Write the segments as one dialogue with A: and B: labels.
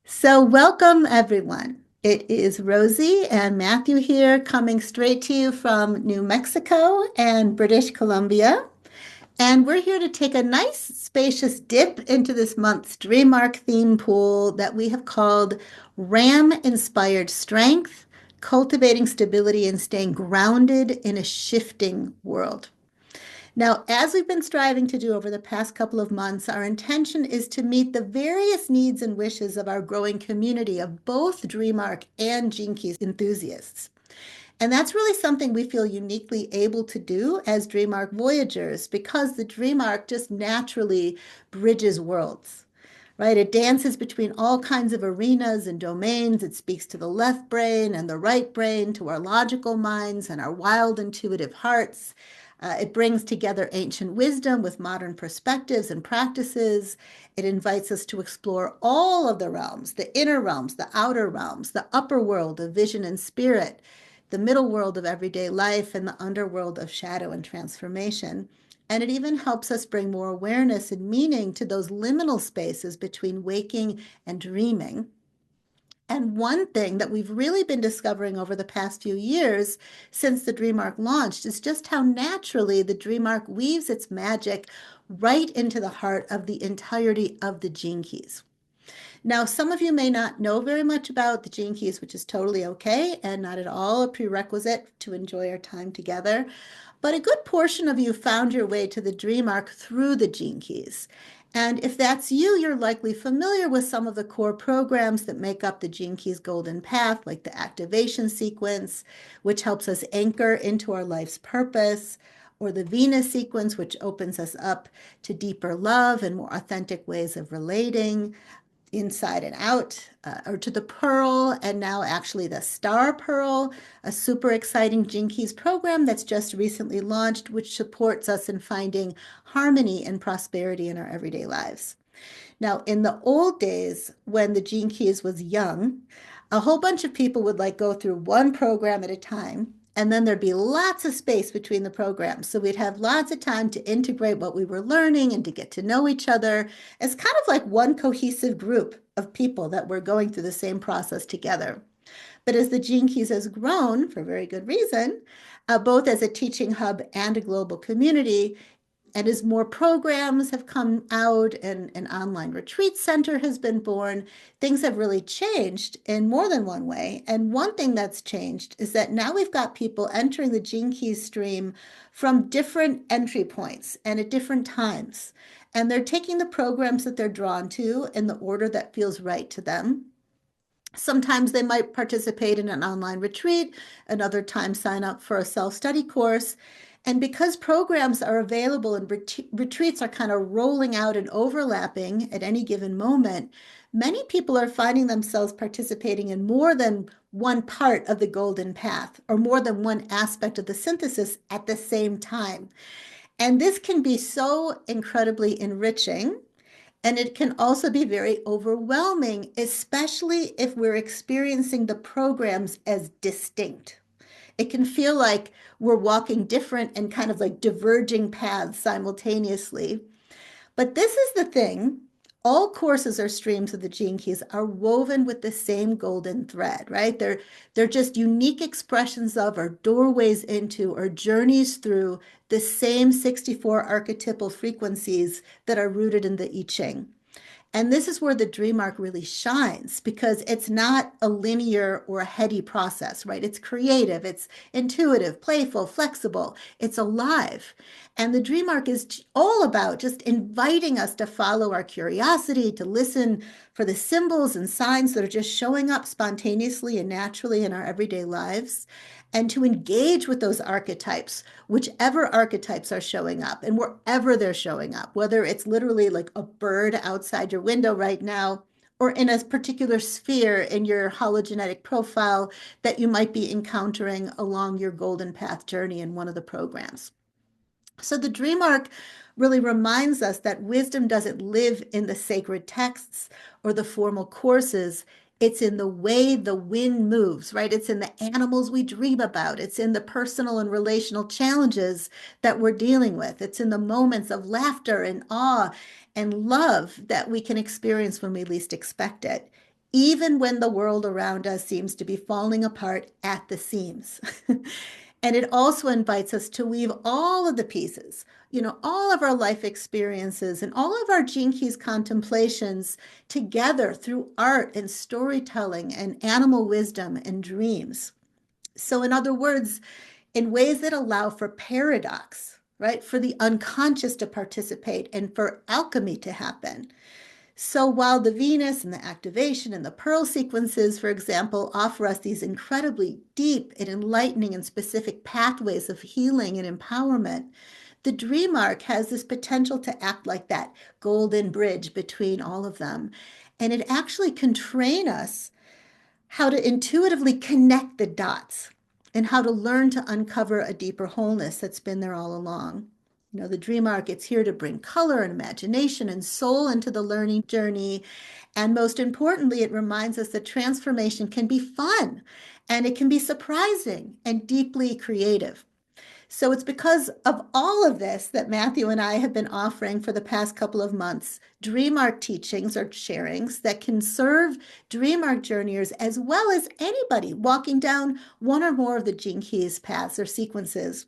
A: So, welcome everyone. It is Rosie and Matthew here, coming straight to you from New Mexico and British Columbia. And we're here to take a nice, spacious dip into this month's Dream Arc theme pool that we have called Ram Inspired Strength, Cultivating Stability and Staying Grounded in a Shifting World. Now, as we've been striving to do over the past couple of months, our intention is to meet the various needs and wishes of our growing community of both DreamArc and Gene Keys enthusiasts. And that's really something we feel uniquely able to do as DreamArc Voyagers because the DreamArc just naturally bridges worlds. Right? It dances between all kinds of arenas and domains. It speaks to the left brain and the right brain, to our logical minds and our wild intuitive hearts. It brings together ancient wisdom with modern perspectives and practices. It invites us to explore all of the realms, the inner realms, the outer realms, the upper world of vision and spirit, the middle world of everyday life, and the underworld of shadow and transformation. And it even helps us bring more awareness and meaning to those liminal spaces between waking and dreaming. And one thing that we've really been discovering over the past few years since the DreamArc launched is just how naturally the DreamArc weaves its magic right into the heart of the entirety of the Gene Keys. Now, some of you may not know very much about the Gene Keys, which is totally okay and not at all a prerequisite to enjoy our time together. But a good portion of you found your way to the DreamArc through the Gene Keys. And if that's you, you're likely familiar with some of the core programs that make up the Gene Keys Golden Path, like the activation sequence, which helps us anchor into our life's purpose, or the Venus sequence, which opens us up to deeper love and more authentic ways of relating, inside and out, or to the Pearl, and now actually the Star Pearl, a super exciting Gene Keys program that's just recently launched, which supports us in finding harmony and prosperity in our everyday lives. Now, in the old days, when the Gene Keys was young, a whole bunch of people would like go through one program at a time, and then there'd be lots of space between the programs. So we'd have lots of time to integrate what we were learning and to get to know each other as kind of like one cohesive group of people that were going through the same process together. But as the Gene Keys has grown, for very good reason, both as a teaching hub and a global community, and as more programs have come out and an online retreat center has been born, things have really changed in more than one way. And one thing that's changed is that now we've got people entering the Gene Keys stream from different entry points and at different times. And they're taking the programs that they're drawn to in the order that feels right to them. Sometimes they might participate in an online retreat, another time sign up for a self-study course. And because programs are available and retreats are kind of rolling out and overlapping at any given moment, many people are finding themselves participating in more than one part of the golden path or more than one aspect of the synthesis at the same time. And this can be so incredibly enriching, and it can also be very overwhelming, especially if we're experiencing the programs as distinct. It can feel like we're walking different and kind of like diverging paths simultaneously. But this is the thing. All courses or streams of the Gene Keys are woven with the same golden thread, right? They're just unique expressions of or doorways into or journeys through the same 64 archetypal frequencies that are rooted in the I Ching. And this is where the dream arc really shines because it's not a linear or a heady process, right? It's creative, it's intuitive, playful, flexible, it's alive. And the dream arc is all about just inviting us to follow our curiosity, to listen for the symbols and signs that are just showing up spontaneously and naturally in our everyday lives, and to engage with those archetypes, whichever archetypes are showing up and wherever they're showing up, whether it's literally like a bird outside your window right now, or in a particular sphere in your hologenetic profile that you might be encountering along your golden path journey in one of the programs. So the dream arc really reminds us that wisdom doesn't live in the sacred texts or the formal courses. It's in the way the wind moves, right? It's in the animals we dream about. It's in the personal and relational challenges that we're dealing with. It's in the moments of laughter and awe and love that we can experience when we least expect it. even when the world around us seems to be falling apart at the seams. And it also invites us to weave all of the pieces, all of our life experiences and all of our Gene Keys contemplations together through art and storytelling and animal wisdom and dreams. So, in other words, in ways that allow for paradox, right? For the unconscious to participate and for alchemy to happen. So while the Venus and the activation and the Pearl sequences, for example, offer us these incredibly deep and enlightening and specific pathways of healing and empowerment, the dream arc has this potential to act like that golden bridge between all of them. And it actually can train us how to intuitively connect the dots and how to learn to uncover a deeper wholeness that's been there all along. The dream arc, it's here to bring color and imagination and soul into the learning journey. And most importantly, it reminds us that transformation can be fun and it can be surprising and deeply creative. So it's because of all of this that Matthew and I have been offering for the past couple of months Dream Arc teachings or sharings that can serve Dream Arc journeyers as well as anybody walking down one or more of the Gene Keys paths or sequences.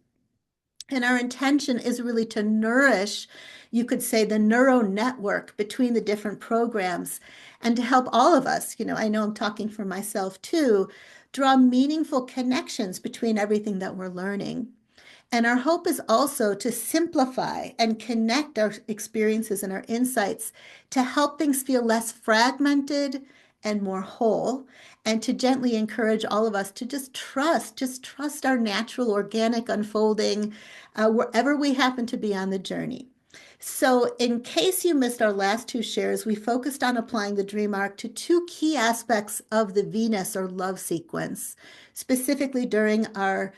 A: And our intention is really to nourish, you could say, the neural network between the different programs and to help all of us, I know I'm talking for myself too, draw meaningful connections between everything that we're learning. And our hope is also to simplify and connect our experiences and our insights to help things feel less fragmented and more whole, and to gently encourage all of us to just trust our natural organic unfolding wherever we happen to be on the journey. So, in case you missed our last two shares, we focused on applying the dream arc to two key aspects of the Venus or love sequence, specifically during our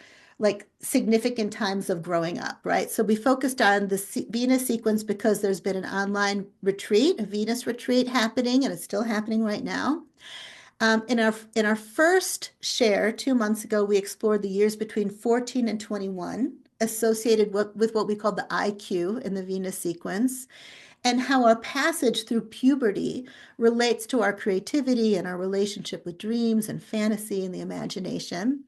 A: significant times of growing up, right? So we focused on the Venus sequence because there's been an online retreat, a Venus retreat happening, and it's still happening right now. In our first share 2 months ago, we explored the years between 14 and 21, associated with what we call the IQ in the Venus sequence, and how our passage through puberty relates to our creativity and our relationship with dreams and fantasy and the imagination.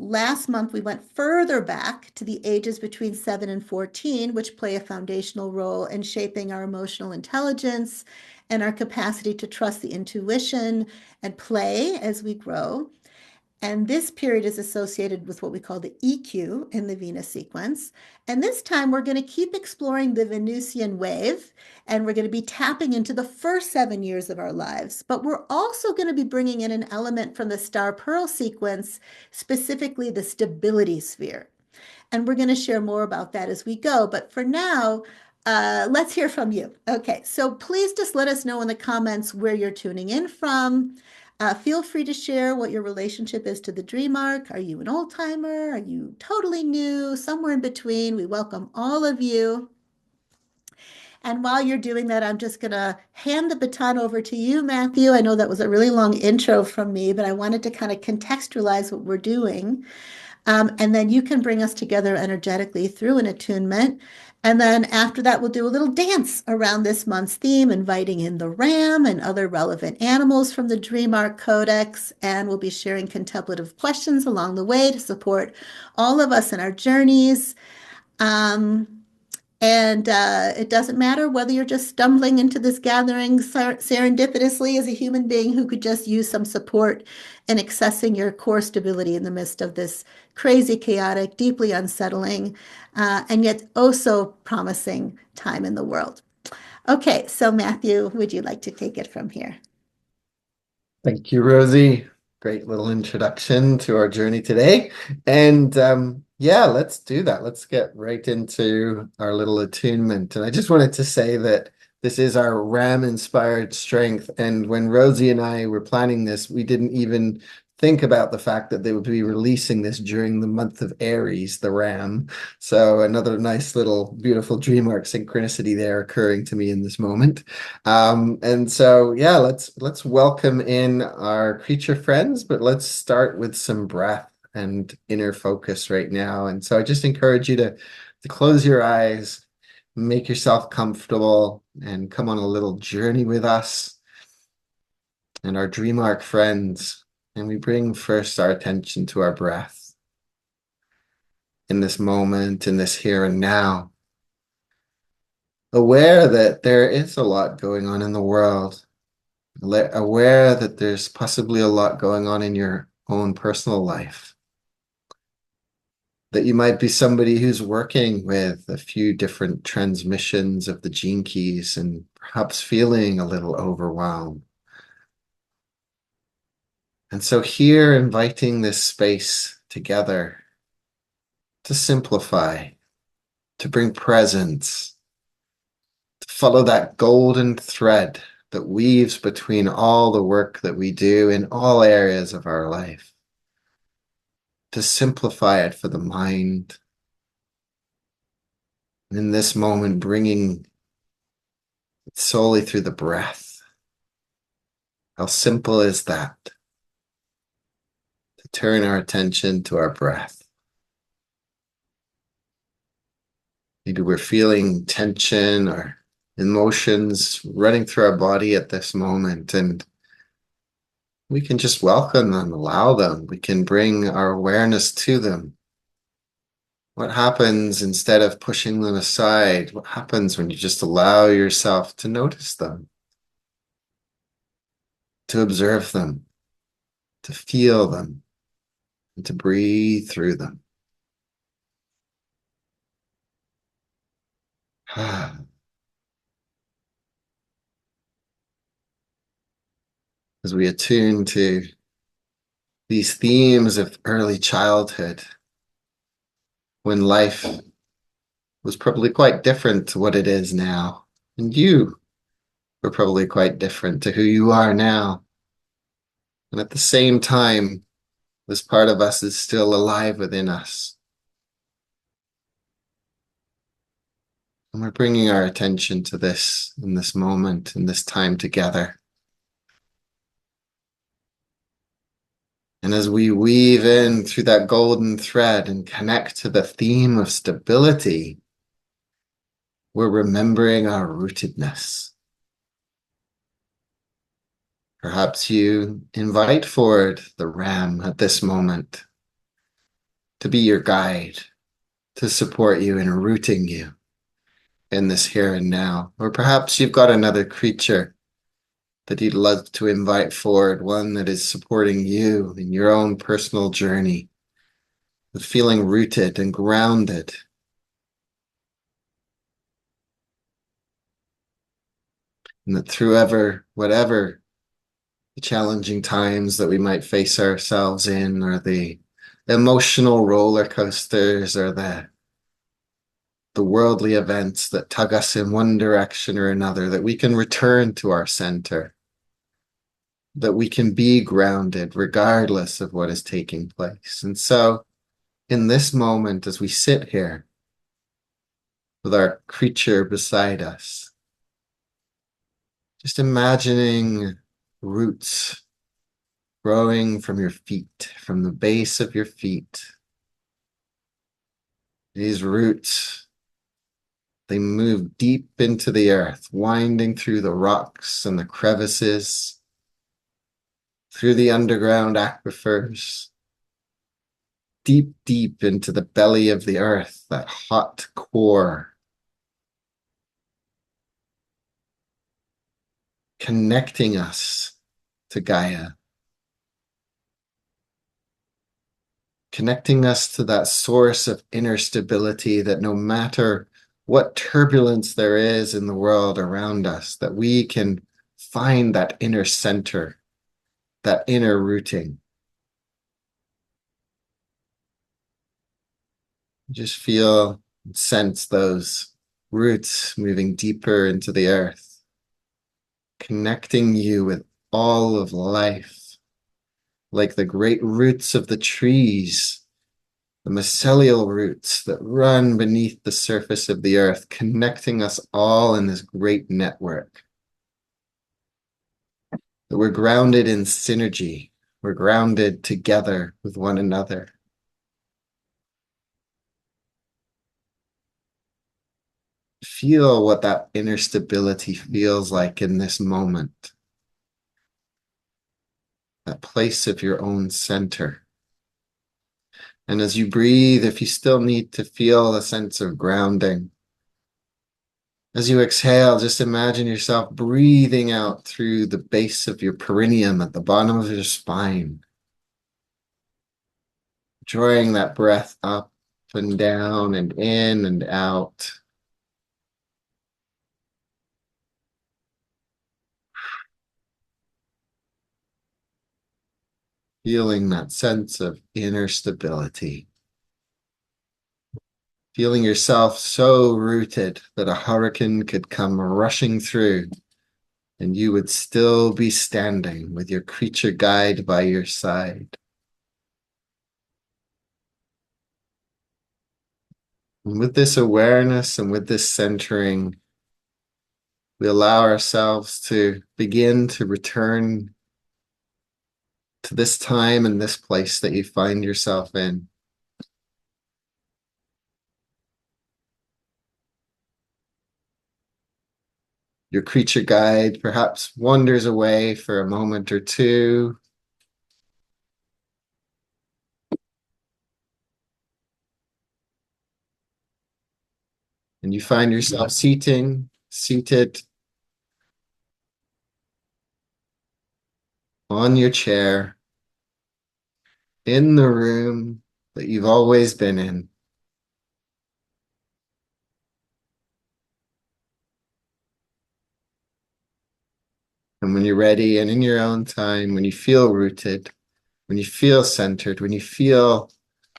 A: Last month, we went further back to the ages between 7 and 14, which play a foundational role in shaping our emotional intelligence and our capacity to trust the intuition and play as we grow. And this period is associated with what we call the EQ in the Venus sequence. And this time we're going to keep exploring the Venusian wave, and we're going to be tapping into the first 7 years of our lives. But we're also going to be bringing in an element from the Star Pearl sequence, specifically the stability sphere. And we're going to share more about that as we go. But for now, let's hear from you. Okay, so please just let us know in the comments where you're tuning in from. Feel free to share what your relationship is to the dream arc. Are you an old timer? Are you totally new? Somewhere in between. We welcome all of you. And while you're doing that, I'm just going to hand the baton over to you, Matthew. I know that was a really long intro from me, but I wanted to kind of contextualize what we're doing. And then you can bring us together energetically through an attunement. And then after that, we'll do a little dance around this month's theme, inviting in the ram and other relevant animals from the Dream Arc Codex. And we'll be sharing contemplative questions along the way to support all of us in our journeys. And it doesn't matter whether you're just stumbling into this gathering serendipitously as a human being who could just use some support in accessing your core stability in the midst of this crazy, chaotic, deeply unsettling, and yet oh so promising time in the world. Okay, so Matthew, would you like to take it from here?
B: Thank you, Rosie. Great little introduction to our journey today. And yeah, let's do that. Let's get right into our little attunement. And I just wanted to say that this is our Ram inspired strength. And when Rosie and I were planning this, we didn't even think about the fact that they would be releasing this during the month of Aries, the Ram. So another nice little beautiful dream arc synchronicity there occurring to me in this moment. And so yeah, let's welcome in our creature friends, but let's start with some breath and inner focus right now. And so I just encourage you to close your eyes, make yourself comfortable, and come on a little journey with us. and our dream arc friends, and we bring first our attention to our breath in this moment, in this here and now, aware that there is a lot going on in the world, aware that there's possibly a lot going on in your own personal life, that you might be somebody who's working with a few different transmissions of the gene keys and perhaps feeling a little overwhelmed. And so here, inviting this space together to simplify, to bring presence, to follow that golden thread that weaves between all the work that we do in all areas of our life, to simplify it for the mind. And in this moment, bringing it solely through the breath. How simple is that? To turn our attention to our breath. Maybe we're feeling tension or emotions running through our body at this moment, and we can just welcome them, allow them. We can bring our awareness to them. What happens instead of pushing them aside? What happens when you just allow yourself to notice them, to observe them, to feel them, and to breathe through them? As we attune to these themes of early childhood, when life was probably quite different to what it is now, and you were probably quite different to who you are now. And at the same time, this part of us is still alive within us. And we're bringing our attention to this in this moment, in this time together. And as we weave in through that golden thread and connect to the theme of stability, we're remembering our rootedness. Perhaps you invite forward the Ram at this moment to be your guide, to support you in rooting you in this here and now. Or perhaps you've got another creature that you'd love to invite forward, one that is supporting you in your own personal journey with feeling rooted and grounded. And that through whatever the challenging times that we might face ourselves in, or the emotional roller coasters, or the worldly events that tug us in one direction or another, that we can return to our center, that we can be grounded regardless of what is taking place. And so in this moment, as we sit here with our creature beside us, just imagining roots growing from your feet, from the base of your feet. These roots, they move deep into the earth, winding through the rocks and the crevices, through the underground aquifers, deep, deep into the belly of the earth, that hot core, connecting us to Gaia, connecting us to that source of inner stability, that no matter what turbulence there is in the world around us, that we can find that inner center, that inner rooting. Just feel and sense those roots moving deeper into the earth, connecting you with all of life, like the great roots of the trees, the mycelial roots that run beneath the surface of the earth, connecting us all in this great network. That we're grounded in synergy, we're grounded together with one another. Feel what that inner stability feels like in this moment. that place of your own center. And as you breathe, if you still need to feel a sense of grounding, as you exhale, just imagine yourself breathing out through the base of your perineum at the bottom of your spine, drawing that breath up and down and in and out. Feeling that sense of inner stability. Feeling yourself so rooted that a hurricane could come rushing through and you would still be standing with your creature guide by your side. And with this awareness and with this centering, we allow ourselves to begin to return to this time and this place that you find yourself in. Your creature guide perhaps wanders away for a moment or two. And you find yourself seated on your chair in the room that you've always been in. And when you're ready and in your own time, when you feel rooted, when you feel centered, when you feel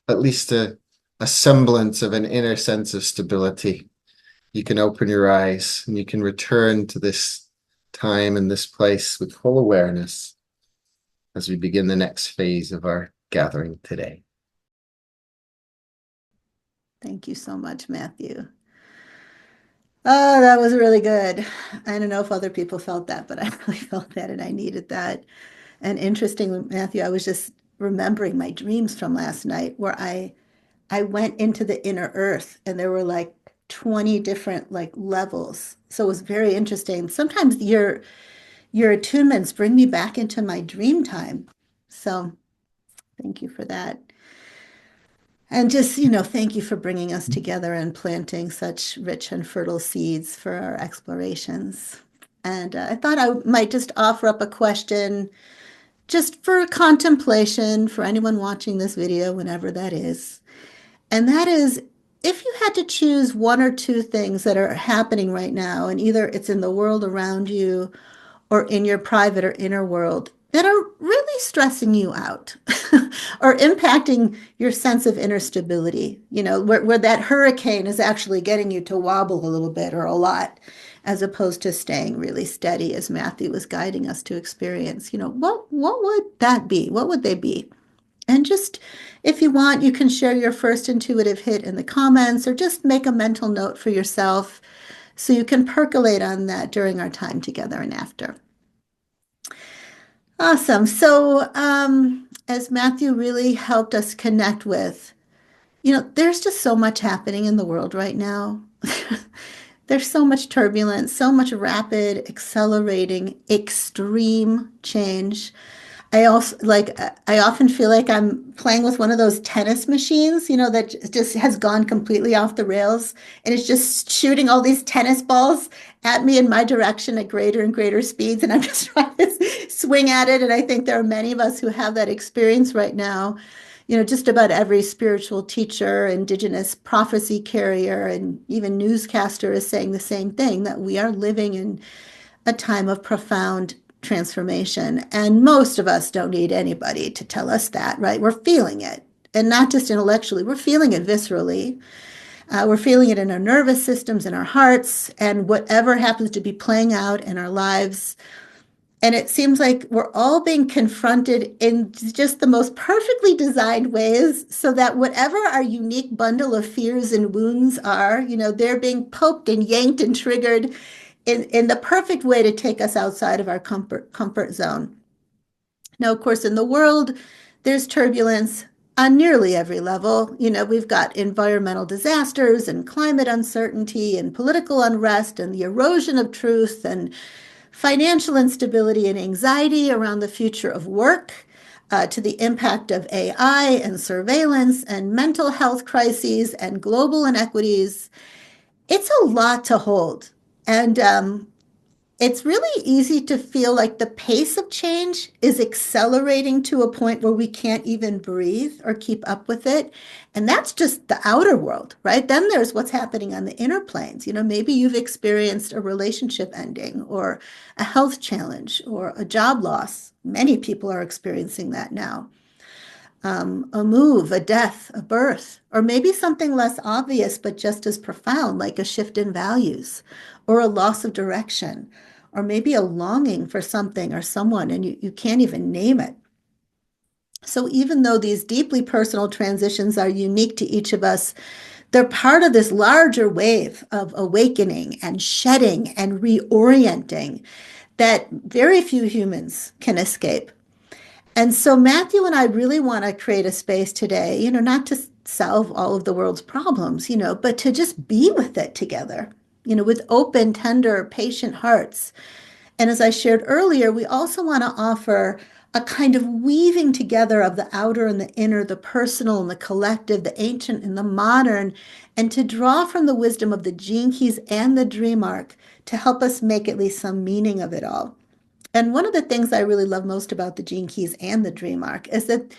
B: at least a semblance of an inner sense of stability, you can open your eyes and you can return to this time and this place with full awareness as we begin the next phase of our gathering today.
A: Thank you so much, Matthew. Oh, that was really good. I don't know if other people felt that, but I really felt that and I needed that. And interesting, Matthew, I was just remembering my dreams from last night where I went into the inner earth and there were like 20 different like levels. So it was very interesting. Sometimes your attunements bring me back into my dream time. So thank you for that. And just, thank you for bringing us together and planting such rich and fertile seeds for our explorations. And I thought I might just offer up a question just for contemplation for anyone watching this video, whenever that is. And that is, if you had to choose one or two things that are happening right now, and either it's in the world around you or in your private or inner world that are really stressing you out or impacting your sense of inner stability, where that hurricane is actually getting you to wobble a little bit or a lot, as opposed to staying really steady as Matthew was guiding us to experience, what would that be? What would they be? And just if you want, you can share your first intuitive hit in the comments or just make a mental note for yourself so you can percolate on that during our time together and after. Awesome. So, as Matthew really helped us connect with, there's just so much happening in the world right now. There's so much turbulence, so much rapid, accelerating, extreme change. I often feel like I'm playing with one of those tennis machines, that just has gone completely off the rails and it's just shooting all these tennis balls at me in my direction at greater and greater speeds. And I'm just trying to swing at it. And I think there are many of us who have that experience right now. Just about every spiritual teacher, indigenous prophecy carrier, and even newscaster is saying the same thing, that we are living in a time of profound transformation. And most of us don't need anybody to tell us that, right? We're feeling it. And not just intellectually, we're feeling it viscerally. We're feeling it in our nervous systems, in our hearts, and whatever happens to be playing out in our lives. And it seems like we're all being confronted in just the most perfectly designed ways so that whatever our unique bundle of fears and wounds are, they're being poked and yanked and triggered in the perfect way to take us outside of our comfort zone. Now, of course, in the world, there's turbulence on nearly every level. We've got environmental disasters and climate uncertainty and political unrest and the erosion of truth and financial instability and anxiety around the future of work, to the impact of AI and surveillance and mental health crises and global inequities. It's a lot to hold. And it's really easy to feel like the pace of change is accelerating to a point where we can't even breathe or keep up with it. And that's just the outer world, right? Then there's what's happening on the inner planes. Maybe you've experienced a relationship ending or a health challenge or a job loss. Many people are experiencing that now. A move, a death, a birth, or maybe something less obvious but just as profound, like a shift in values, or a loss of direction, or maybe a longing for something or someone, and you can't even name it. So, even though these deeply personal transitions are unique to each of us, they're part of this larger wave of awakening and shedding and reorienting that very few humans can escape. And so Matthew and I really want to create a space today, not to solve all of the world's problems, but to just be with it together, with open, tender, patient hearts. And as I shared earlier, we also want to offer a kind of weaving together of the outer and the inner, the personal and the collective, the ancient and the modern, and to draw from the wisdom of the gene keys and the dream arc to help us make at least some meaning of it all. And one of the things I really love most about the Gene Keys and the Dream Arc is that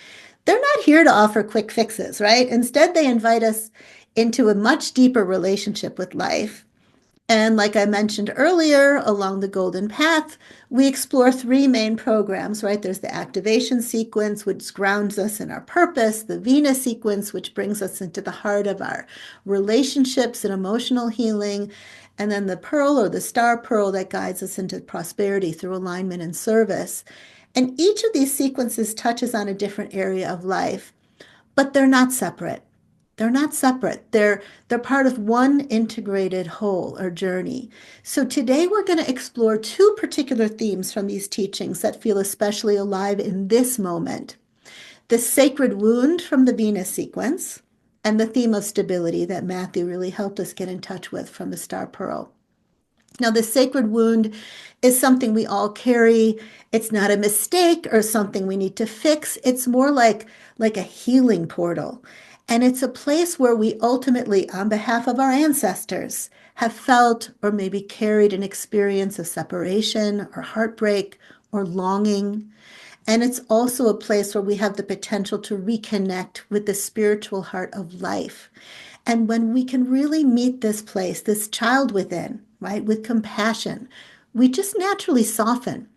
A: they're not here to offer quick fixes, right? Instead, they invite us into a much deeper relationship with life. And like I mentioned earlier, along the Golden Path, we explore three main programs, right? There's the activation sequence, which grounds us in our purpose, the Venus sequence, which brings us into the heart of our relationships and emotional healing, and then the Pearl or the Star Pearl that guides us into prosperity through alignment and service. And each of these sequences touches on a different area of life, but they're not separate. They're not separate. They're part of one integrated whole or journey. So today we're going to explore two particular themes from these teachings that feel especially alive in this moment. The sacred wound from the Venus sequence and the theme of stability that Matthew really helped us get in touch with from the Star Pearl. Now, the sacred wound is something we all carry. It's not a mistake or something we need to fix. It's more like a healing portal. And it's a place where we ultimately, on behalf of our ancestors, have felt or maybe carried an experience of separation or heartbreak or longing. And it's also a place where we have the potential to reconnect with the spiritual heart of life. And when we can really meet this place, this child within, right, with compassion, we just naturally soften.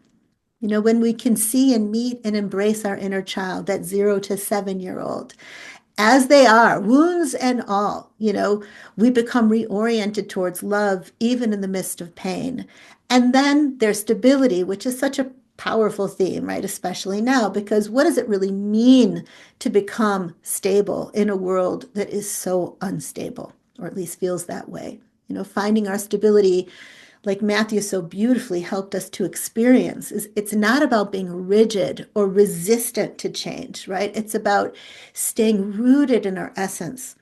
A: When we can see and meet and embrace our inner child, that 0 to 7-year-old, as they are, wounds and all, we become reoriented towards love, even in the midst of pain. And then there's stability, which is such a powerful theme, right? Especially now, because what does it really mean to become stable in a world that is so unstable, or at least feels that way? Finding our stability, like Matthew so beautifully helped us to experience, is it's not about being rigid or resistant to change, right? It's about staying rooted in our essence,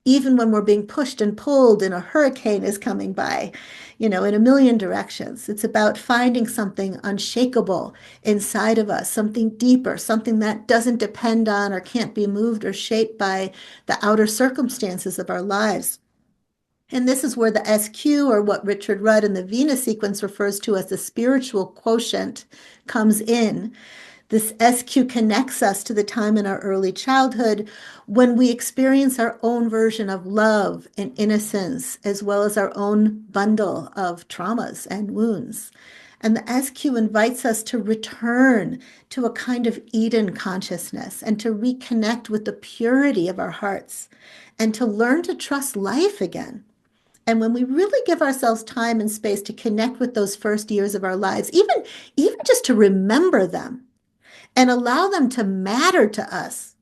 A: even when we're being pushed and pulled and a hurricane is coming by, in a million directions. It's about finding something unshakable inside of us, something deeper, something that doesn't depend on or can't be moved or shaped by the outer circumstances of our lives. And this is where the SQ, or what Richard Rudd in the Venus sequence refers to as the spiritual quotient, comes in. This SQ connects us to the time in our early childhood when we experience our own version of love and innocence, as well as our own bundle of traumas and wounds. And the SQ invites us to return to a kind of Eden consciousness and to reconnect with the purity of our hearts and to learn to trust life again. And when we really give ourselves time and space to connect with those first years of our lives, even just to remember them and allow them to matter to us,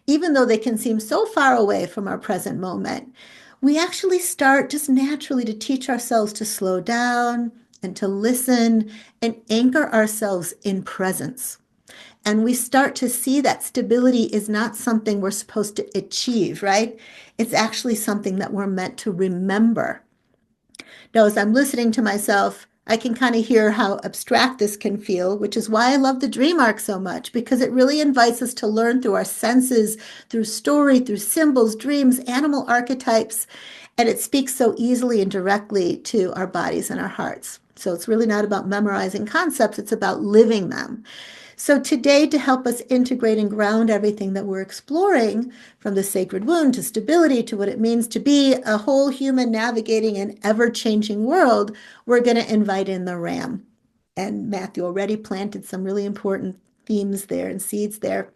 A: even though they can seem so far away from our present moment, we actually start just naturally to teach ourselves to slow down and to listen and anchor ourselves in presence. And we start to see that stability is not something we're supposed to achieve, right? It's actually something that we're meant to remember. Now, as I'm listening to myself, I can kind of hear how abstract this can feel, which is why I love the dream arc so much, because it really invites us to learn through our senses, through story, through symbols, dreams, animal archetypes, and it speaks so easily and directly to our bodies and our hearts. So it's really not about memorizing concepts, it's about living them. So today, to help us integrate and ground everything that we're exploring, from the sacred wound to stability to what it means to be a whole human navigating an ever-changing world, we're going to invite in the Ram. And Matthew already planted some really important themes there and seeds there.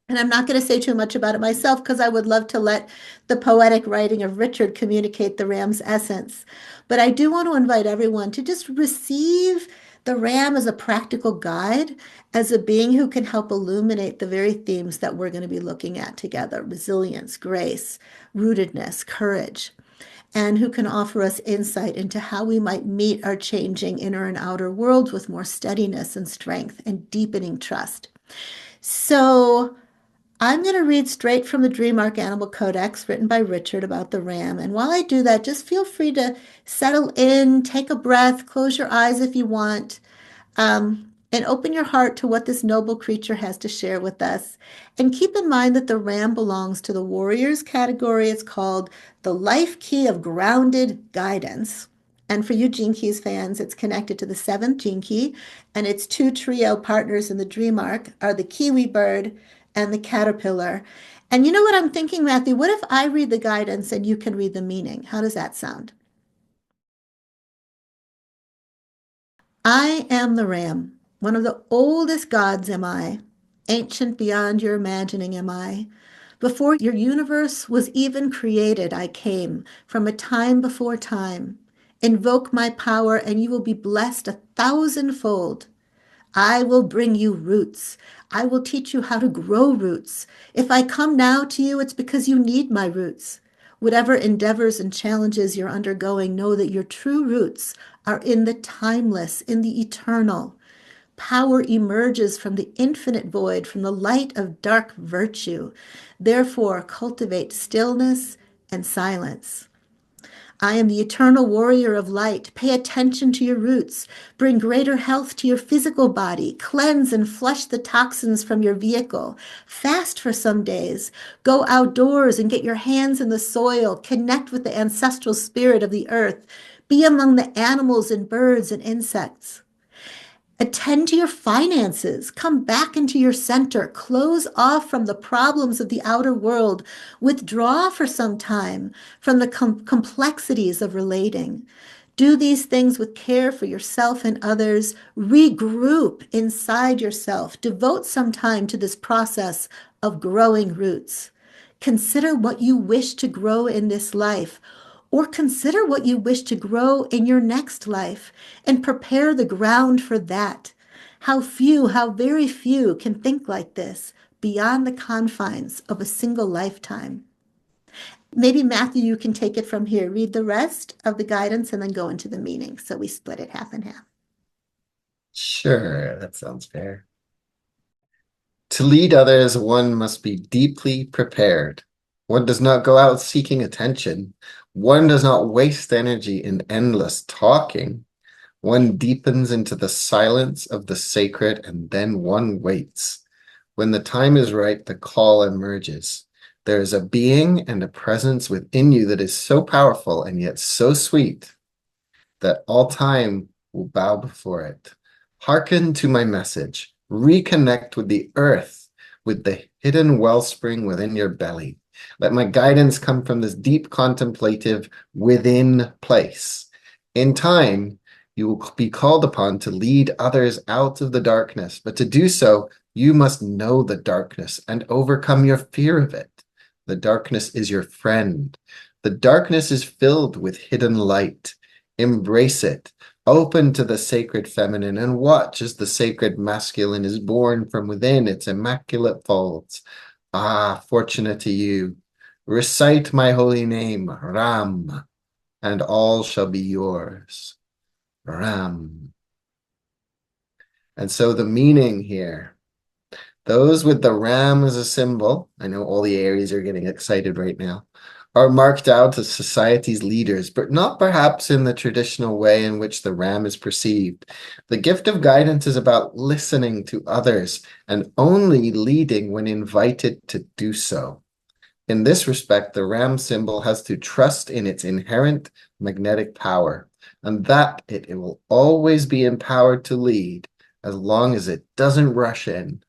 A: And I'm not going to say too much about it myself because I would love to let the poetic writing of Richard communicate the ram's essence. But I do want to invite everyone to just receive the ram as a practical guide, as a being who can help illuminate the very themes that we're going to be looking at together: resilience, grace, rootedness, courage, and who can offer us insight into how we might meet our changing inner and outer worlds with more steadiness and strength and deepening trust. So, I'm going to read straight from the Dream Arc Animal Codex written by Richard about the ram. And while I do that, just feel free to settle in, take a breath, close your eyes if you want, and open your heart to what this noble creature has to share with us. And keep in mind that the ram belongs to the warriors category. It's called the life key of grounded guidance. And for you Gene Keys fans, it's connected to the seventh Gene Key, and its two trio partners in the Dream Arc are the kiwi bird and the caterpillar. And you know what I'm thinking, Matthew? What if I read the guidance and you can read the meaning? How does that sound? I am the Ram. One of the oldest gods am I. Ancient beyond your imagining am I. Before your universe was even created, I came from a time before time. Invoke my power and you will be blessed 1,000-fold. I will bring you roots. I will teach you how to grow roots. If I come now to you, it's because you need my roots. Whatever endeavors and challenges you're undergoing, know that your true roots are in the timeless, in the eternal. Power emerges from the infinite void, from the light of dark virtue. Therefore, cultivate stillness and silence. I am the eternal warrior of light. Pay attention to your roots. Bring greater health to your physical body. Cleanse and flush the toxins from your vehicle. Fast for some days. Go outdoors and get your hands in the soil. Connect with the ancestral spirit of the earth. Be among the animals and birds and insects. Attend to your finances. Come back into your center. Close off from the problems of the outer world. Withdraw for some time from the complexities of relating. Do these things with care for yourself and others. Regroup inside yourself. Devote some time to this process of growing roots. Consider what you wish to grow in this life, or consider what you wish to grow in your next life and prepare the ground for that. How few, how very few can think like this beyond the confines of a single lifetime. Maybe Matthew, you can take it from here. Read the rest of the guidance and then go into the meaning. So we split it half and half.
B: Sure, that sounds fair. To lead others, one must be deeply prepared. One does not go out seeking attention. One does not waste energy in endless talking. One deepens into the silence of the sacred, and then one waits. When the time is right, the call emerges. There is a being and a presence within you that is so powerful and yet so sweet that all time will bow before it. Hearken to my message. Reconnect with the earth, with the hidden wellspring within your belly. Let my guidance come from this deep contemplative within place. In time, you will be called upon to lead others out of the darkness, but to do so, you must know the darkness and overcome your fear of it. The darkness is your friend. The darkness is filled with hidden light. Embrace it. Open to the sacred feminine and watch as the sacred masculine is born from within its immaculate folds. Ah, fortunate to you. Recite my holy name, Ram, and all shall be yours. Ram. And so the meaning here, those with the ram as a symbol, I know all the Aries are getting excited right now, are marked out as society's leaders, but not perhaps in the traditional way in which the ram is perceived. The gift of guidance is about listening to others and only leading when invited to do so. In this respect, the ram symbol has to trust in its inherent magnetic power, and that it will always be empowered to lead as long as it doesn't rush in.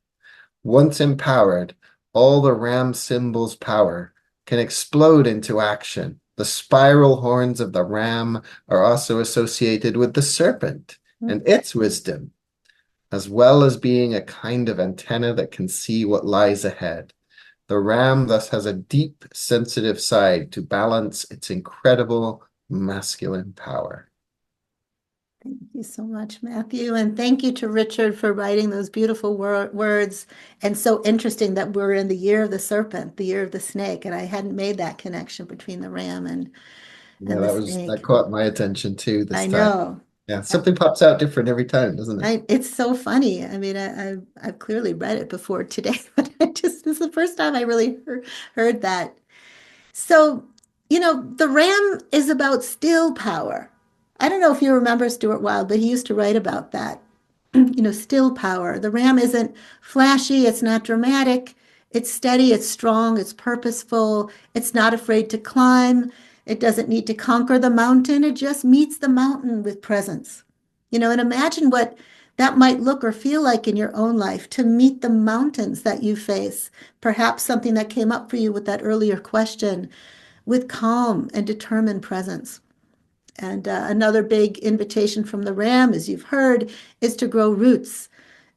B: Once empowered, all the ram symbol's power can explode into action. The spiral horns of the ram are also associated with the serpent and its wisdom, as well as being a kind of antenna that can see what lies ahead. The ram thus has a deep, sensitive side to balance its incredible masculine power.
A: Thank you so much, Matthew. And thank you to Richard for writing those beautiful words. And so interesting that we're in the year of the serpent, the year of the snake. And I hadn't made that connection between the ram
B: Yeah,
A: and the
B: that
A: snake.
B: caught my attention too this
A: I
B: time.
A: know.
B: Yeah, something pops out different every time, doesn't it?
A: It's so funny. I mean, I've clearly read it before today, but this is the first time I really heard that. So, the ram is about still power. I don't know if you remember Stuart Wilde, but he used to write about that. Still power. The ram isn't flashy, it's not dramatic, it's steady, it's strong, it's purposeful, it's not afraid to climb, it doesn't need to conquer the mountain, it just meets the mountain with presence. And imagine what that might look or feel like in your own life to meet the mountains that you face. Perhaps something that came up for you with that earlier question, with calm and determined presence. And another big invitation from the ram, as you've heard, is to grow roots.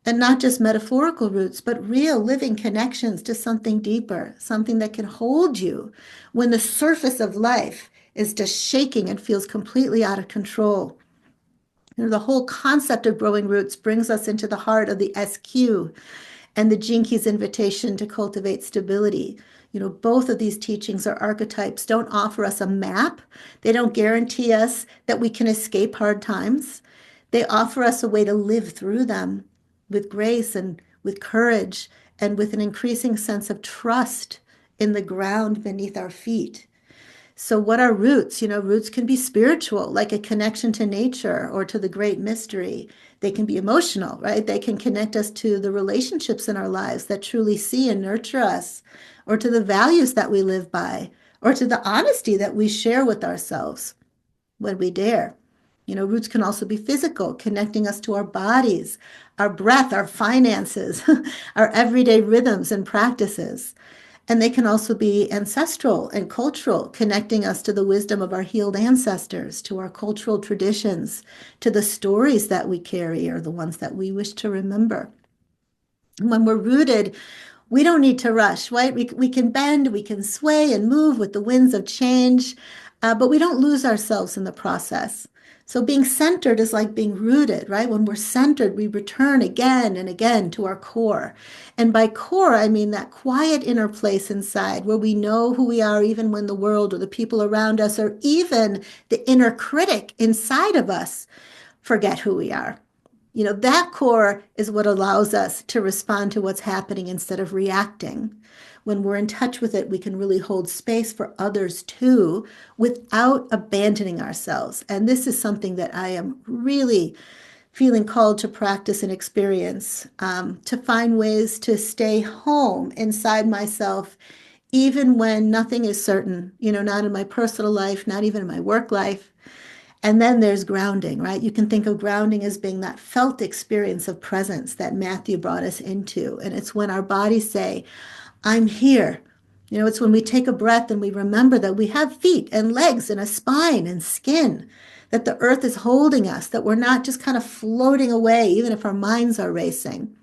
A: And not just metaphorical roots, but real living connections to something deeper, something that can hold you when the surface of life is just shaking and feels completely out of control. The whole concept of growing roots brings us into the heart of the SQ and the Jinkies invitation to cultivate stability. Both of these teachings or archetypes don't offer us a map. They don't guarantee us that we can escape hard times. They offer us a way to live through them with grace and with courage and with an increasing sense of trust in the ground beneath our feet. So, what are roots? Roots can be spiritual, like a connection to nature or to the great mystery. They can be emotional, right? They can connect us to the relationships in our lives that truly see and nurture us, or to the values that we live by, or to the honesty that we share with ourselves when we dare. Roots can also be physical, connecting us to our bodies, our breath, our finances, our everyday rhythms and practices. And they can also be ancestral and cultural, connecting us to the wisdom of our healed ancestors, to our cultural traditions, to the stories that we carry or the ones that we wish to remember. When we're rooted, we don't need to rush, right? We can bend, we can sway and move with the winds of change, but we don't lose ourselves in the process. So being centered is like being rooted, right? When we're centered, we return again and again to our core. And by core, I mean that quiet inner place inside where we know who we are, even when the world or the people around us, or even the inner critic inside of us forget who we are. That core is what allows us to respond to what's happening instead of reacting. When we're in touch with it, we can really hold space for others too without abandoning ourselves. And this is something that I am really feeling called to practice and experience, to find ways to stay home inside myself, even when nothing is certain, not in my personal life, not even in my work life. And then there's grounding, right? You can think of grounding as being that felt experience of presence that Matthew brought us into. And it's when our bodies say, I'm here. It's when we take a breath and we remember that we have feet and legs and a spine and skin, that the earth is holding us, that we're not just kind of floating away, even if our minds are racing.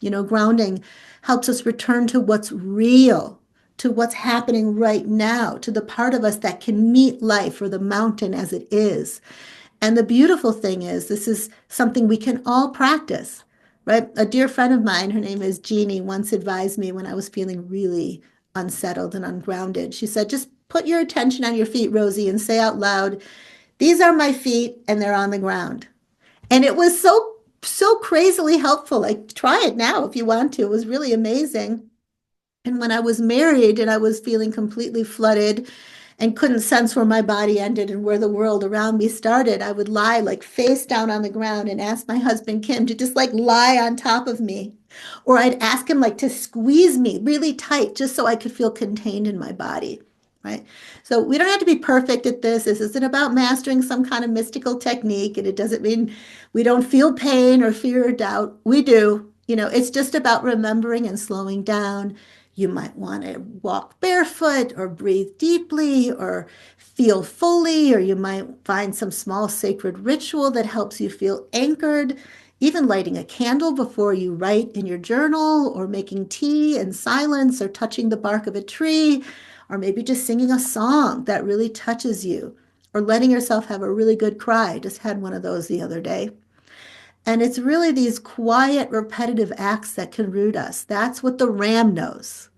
A: Grounding helps us return to what's real, to what's happening right now, to the part of us that can meet life or the mountain as it is. And the beautiful thing is, this is something we can all practice, right? A dear friend of mine, her name is Jeannie, once advised me when I was feeling really unsettled and ungrounded. She said, just put your attention on your feet, Rosie, and say out loud, these are my feet and they're on the ground. And it was so crazily helpful. Like, try it now if you want to. It was really amazing. And when I was married and I was feeling completely flooded, and couldn't sense where my body ended and where the world around me started, I would lie like face down on the ground and ask my husband Kim to just like lie on top of me. Or I'd ask him like to squeeze me really tight just so I could feel contained in my body. Right. So we don't have to be perfect at this. This isn't about mastering some kind of mystical technique. And it doesn't mean we don't feel pain or fear or doubt. We do. It's just about remembering and slowing down. You might want to walk barefoot or breathe deeply or feel fully, or you might find some small sacred ritual that helps you feel anchored. Even lighting a candle before you write in your journal, or making tea in silence, or touching the bark of a tree, or maybe just singing a song that really touches you, or letting yourself have a really good cry. Just had one of those the other day. And it's really these quiet, repetitive acts that can root us. That's what the ram knows,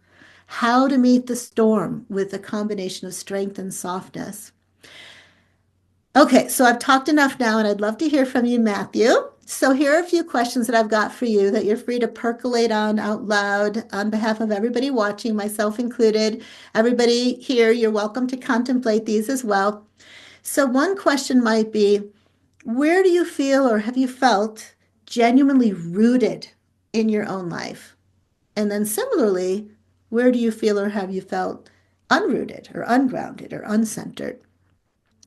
A: how to meet the storm with a combination of strength and softness. Okay, so I've talked enough now, and I'd love to hear from you, Matthew. So here are a few questions that I've got for you that you're free to percolate on out loud on behalf of everybody watching, myself included. Everybody here, you're welcome to contemplate these as well. So one question might be, where do you feel or have you felt genuinely rooted in your own life? And then similarly, where do you feel or have you felt unrooted or ungrounded or uncentered?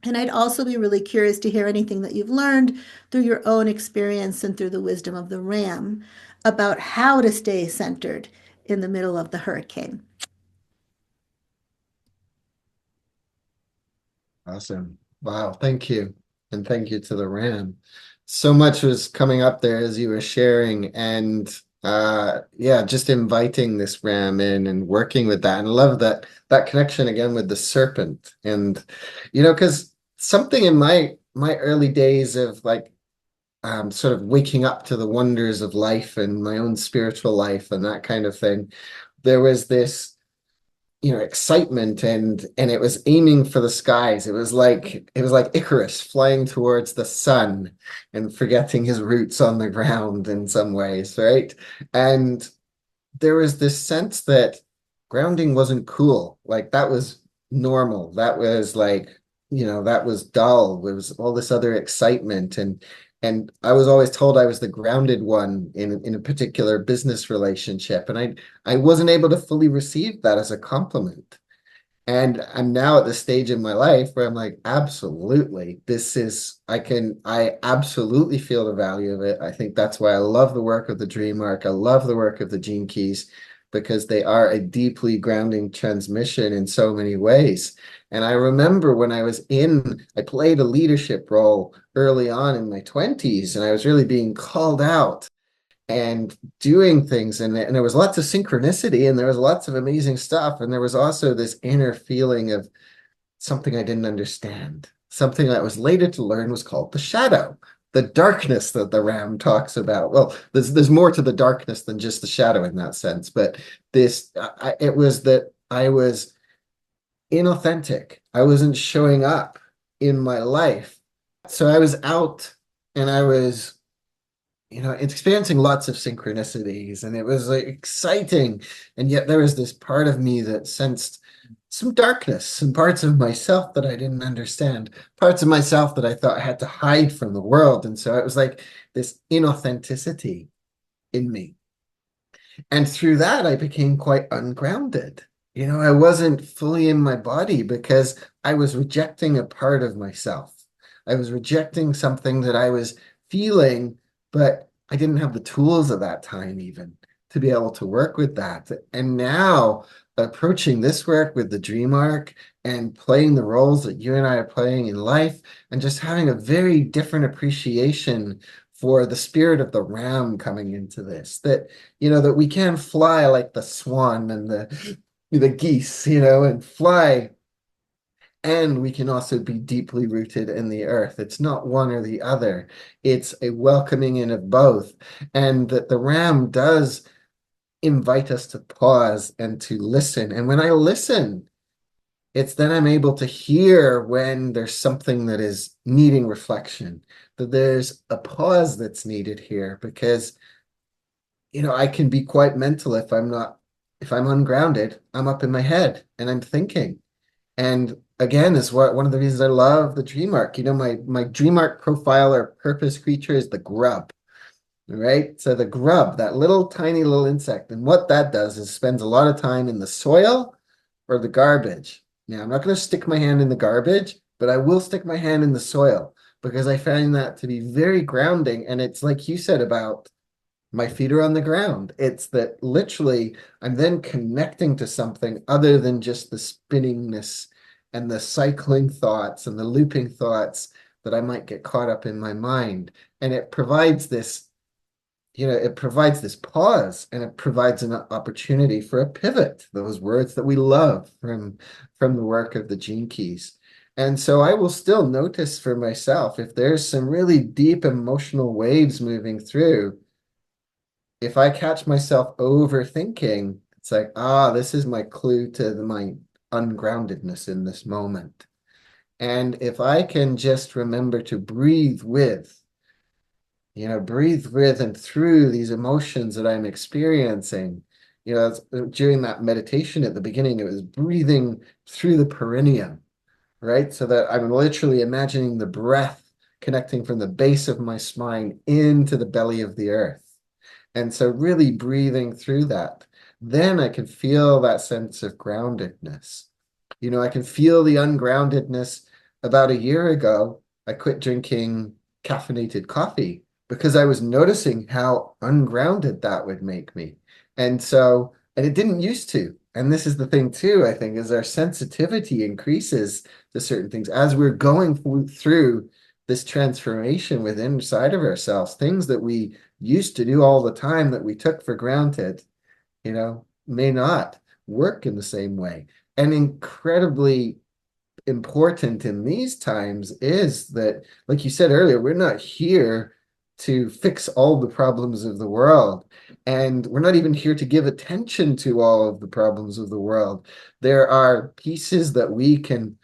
A: And I'd also be really curious to hear anything that you've learned through your own experience and through the wisdom of the Ram about how to stay centered in the middle of the hurricane.
B: Awesome. Wow. Thank you. And thank you to the Ram. So much was coming up there as you were sharing, and yeah, just inviting this Ram in and working with that. And I love that connection again with the serpent. And because something in my early days of like sort of waking up to the wonders of life and my own spiritual life and that kind of thing, there was this excitement, and it was aiming for the skies. It was like Icarus flying towards the sun and forgetting his roots on the ground in some ways, right? And there was this sense that grounding wasn't cool. Like that was normal. That was like, that was dull. There was all this other excitement. And I was always told I was the grounded one in a particular business relationship. And I wasn't able to fully receive that as a compliment. And I'm now at the stage in my life where I'm like, absolutely, I absolutely feel the value of it. I think that's why I love the work of the Dream Arc. I love the work of the Gene Keys because they are a deeply grounding transmission in so many ways. And I remember when I played a leadership role early on in my 20s, and I was really being called out and doing things, and there was lots of synchronicity and there was lots of amazing stuff, and there was also this inner feeling of something I didn't understand. Something that was later to learn was called the shadow, the darkness that the Ram talks about. Well, there's more to the darkness than just the shadow in that sense, but it was that I was inauthentic. I wasn't showing up in my life. So I was out, and I was experiencing lots of synchronicities, and it was like exciting. And yet there was this part of me that sensed some darkness, some parts of myself that I didn't understand, parts of myself that I thought I had to hide from the world. And so it was like this inauthenticity in me. And through that, I became quite ungrounded. I wasn't fully in my body because I was rejecting a part of myself. I was rejecting something that I was feeling, but I didn't have the tools at that time even to be able to work with that. And now approaching this work with the Dream Arc and playing the roles that you and I are playing in life, and just having a very different appreciation for the spirit of the Ram coming into this, that we can fly like the swan and the geese, and fly, and we can also be deeply rooted in the earth. It's not one or the other. It's a welcoming in of both. And that the Ram does invite us to pause and to listen. And when I listen, it's then I'm able to hear when there's something that is needing reflection, that there's a pause that's needed here, because I can be quite mental if I'm ungrounded. I'm up in my head and I'm thinking. And again, is what one of the reasons I love the dream arc. My dream arc profile or purpose creature is the grub, right? So the grub, that little tiny little insect, and what that does is spends a lot of time in the soil or the garbage. Now, I'm not going to stick my hand in the garbage, but I will stick my hand in the soil because I find that to be very grounding. And it's like you said about my feet are on the ground. It's that literally I'm then connecting to something other than just the spinningness and the cycling thoughts and the looping thoughts that I might get caught up in my mind. And it provides this, it provides this pause and it provides an opportunity for a pivot, those words that we love from the work of the Gene Keys. And so I will still notice for myself if there's some really deep emotional waves moving through. If I catch myself overthinking, it's like, this is my clue to my ungroundedness in this moment. And if I can just remember to breathe with and through these emotions that I'm experiencing, during that meditation at the beginning, it was breathing through the perineum, right? So that I'm literally imagining the breath connecting from the base of my spine into the belly of the earth. And so really breathing through that, then I can feel that sense of groundedness. I can feel the ungroundedness. About a year ago, I quit drinking caffeinated coffee because I was noticing how ungrounded that would make me. And it didn't used to. And this is the thing too, I think, is our sensitivity increases to certain things as we're going through this transformation within inside of ourselves, things that we used to do all the time that we took for granted, may not work in the same way. And incredibly important in these times is that, like you said earlier, we're not here to fix all the problems of the world. And we're not even here to give attention to all of the problems of the world. There are pieces that we can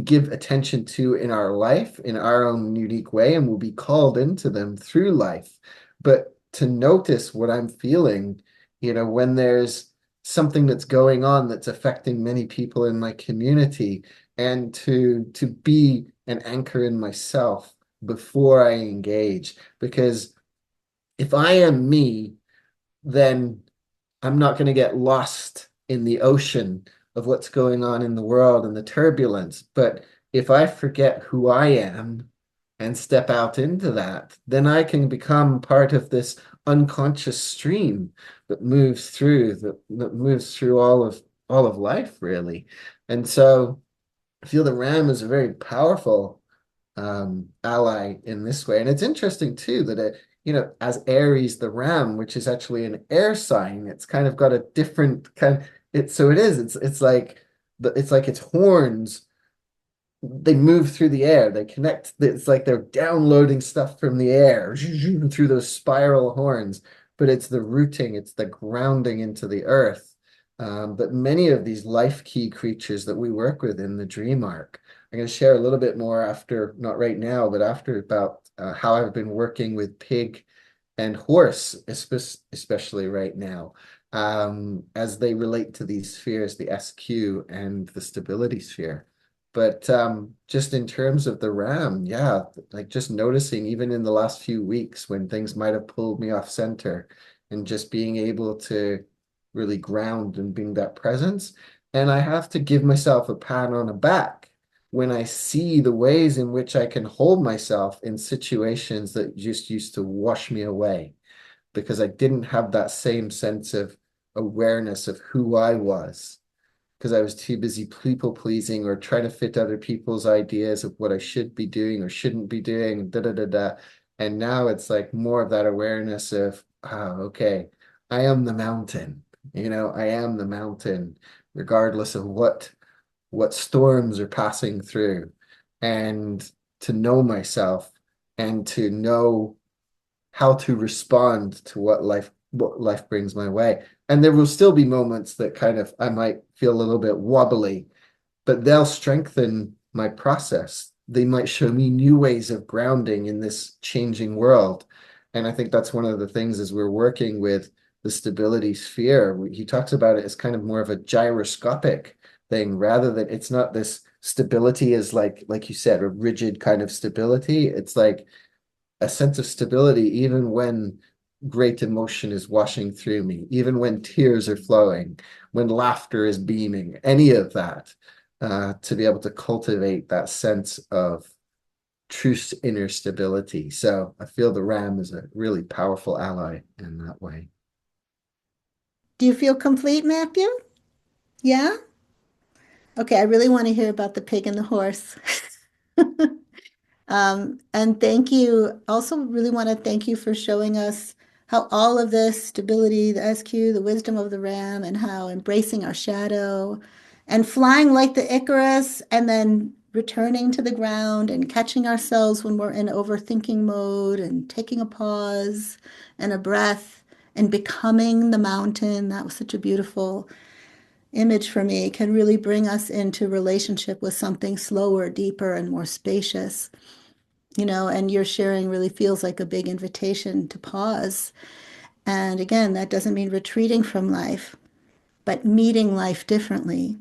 B: give attention to in our life in our own unique way, and we'll be called into them through life. But to notice what I'm feeling, when there's something that's going on that's affecting many people in my community, and to be an anchor in myself before I engage. Because if I am me, then I'm not going to get lost in the ocean of what's going on in the world and the turbulence. But if I forget who I am and step out into that, then I can become part of this unconscious stream that moves through all of life, really. And so I feel the Ram is a very powerful ally in this way. And it's interesting too that as Aries, the Ram, which is actually an air sign, it's kind of got a different it's like its horns, they move through the air, they connect, it's like they're downloading stuff from the air through those spiral horns, but it's the rooting, it's the grounding into the earth. But many of these life key creatures that we work with in the dream arc, I'm going to share a little bit more after, not right now, but after, about how I've been working with pig and horse, especially right now, as they relate to these spheres, the SQ and the stability sphere. But just in terms of the Ram, yeah, like just noticing even in the last few weeks when things might have pulled me off center, and just being able to really ground and being that presence. And I have to give myself a pat on the back when I see the ways in which I can hold myself in situations that just used to wash me away, because I didn't have that same sense of awareness of who I was, because I was too busy people pleasing or trying to fit other people's ideas of what I should be doing or shouldn't be doing, da da da da. And now it's like more of that awareness of, okay, I am the mountain. I am the mountain, regardless of what storms are passing through. And to know myself and to know how to respond to what life brings my way. And there will still be moments that kind of I might feel a little bit wobbly, but they'll strengthen my process. They might show me new ways of grounding in this changing world. And I think that's one of the things as we're working with the stability sphere. He talks about it as kind of more of a gyroscopic thing, rather than it's not this stability is like you said, a rigid kind of stability. It's like a sense of stability, even when great emotion is washing through me, even when tears are flowing, when laughter is beaming, any of that, to be able to cultivate that sense of true inner stability. So I feel the Ram is a really powerful ally in that way.
A: Do you feel complete, Matthew? Yeah? Okay, I really want to hear about the pig and the horse. And thank you. Also, really want to thank you for showing us how all of this stability, the SQ, the wisdom of the Ram, and how embracing our shadow and flying like the Icarus and then returning to the ground and catching ourselves when we're in overthinking mode and taking a pause and a breath and becoming the mountain. That was such a beautiful image for me, can really bring us into relationship with something slower, deeper, and more spacious. And your sharing really feels like a big invitation to pause. And again, that doesn't mean retreating from life, but meeting life differently,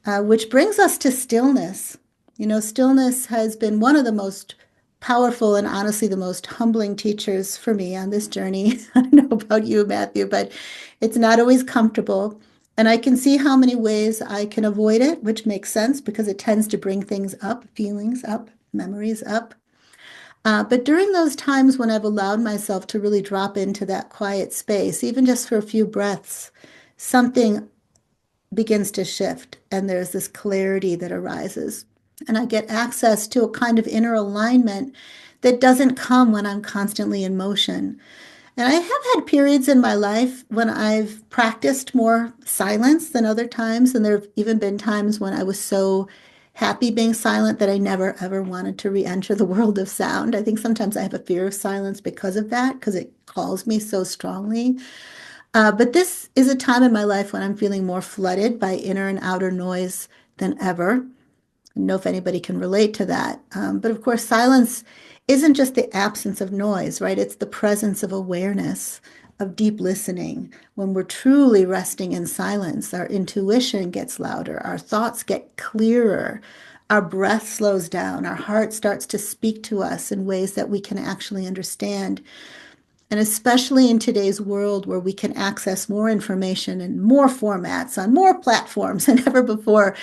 A: which brings us to stillness. Stillness has been one of the most powerful and honestly the most humbling teachers for me on this journey. I don't know about you, Matthew, but it's not always comfortable. And I can see how many ways I can avoid it, which makes sense because it tends to bring things up, feelings up, memories up. But during those times when I've allowed myself to really drop into that quiet space, even just for a few breaths, something begins to shift and there's this clarity that arises. And I get access to a kind of inner alignment that doesn't come when I'm constantly in motion. And I have had periods in my life when I've practiced more silence than other times. And there have even been times when I was so happy being silent that I never ever wanted to re-enter the world of sound. I think sometimes I have a fear of silence because of that, because it calls me so strongly. But this is a time in my life when I'm feeling more flooded by inner and outer noise than ever. I don't know if anybody can relate to that. But of course, silence isn't just the absence of noise, right? It's the presence of awareness, of deep listening. When we're truly resting in silence, our intuition gets louder, our thoughts get clearer, our breath slows down, our heart starts to speak to us in ways that we can actually understand. And especially in today's world where we can access more information in more formats on more platforms than ever before,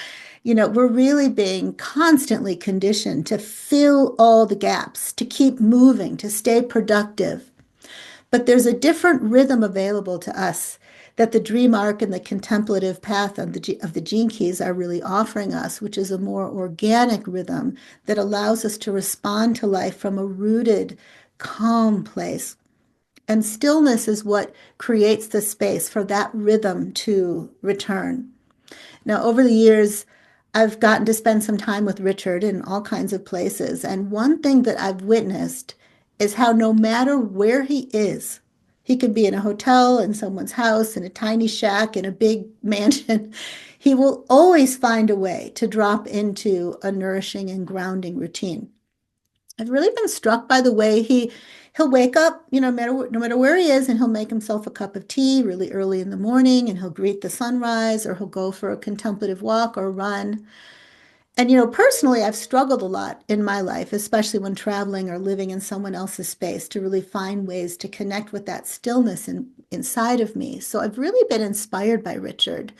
A: we're really being constantly conditioned to fill all the gaps, to keep moving, to stay productive. But there's a different rhythm available to us that the dream arc and the contemplative path of the gene keys are really offering us, which is a more organic rhythm that allows us to respond to life from a rooted, calm place. And stillness is what creates the space for that rhythm to return. Now, over the years, I've gotten to spend some time with Richard in all kinds of places. And one thing that I've witnessed is how no matter where he is, he could be in a hotel, in someone's house, in a tiny shack, in a big mansion. He will always find a way to drop into a nourishing and grounding routine. I've really been struck by the way he'll wake up, no matter where he is, and he'll make himself a cup of tea really early in the morning, and he'll greet the sunrise, or he'll go for a contemplative walk or run. And personally, I've struggled a lot in my life, especially when traveling or living in someone else's space, to really find ways to connect with that stillness inside of me. So I've really been inspired by Richard.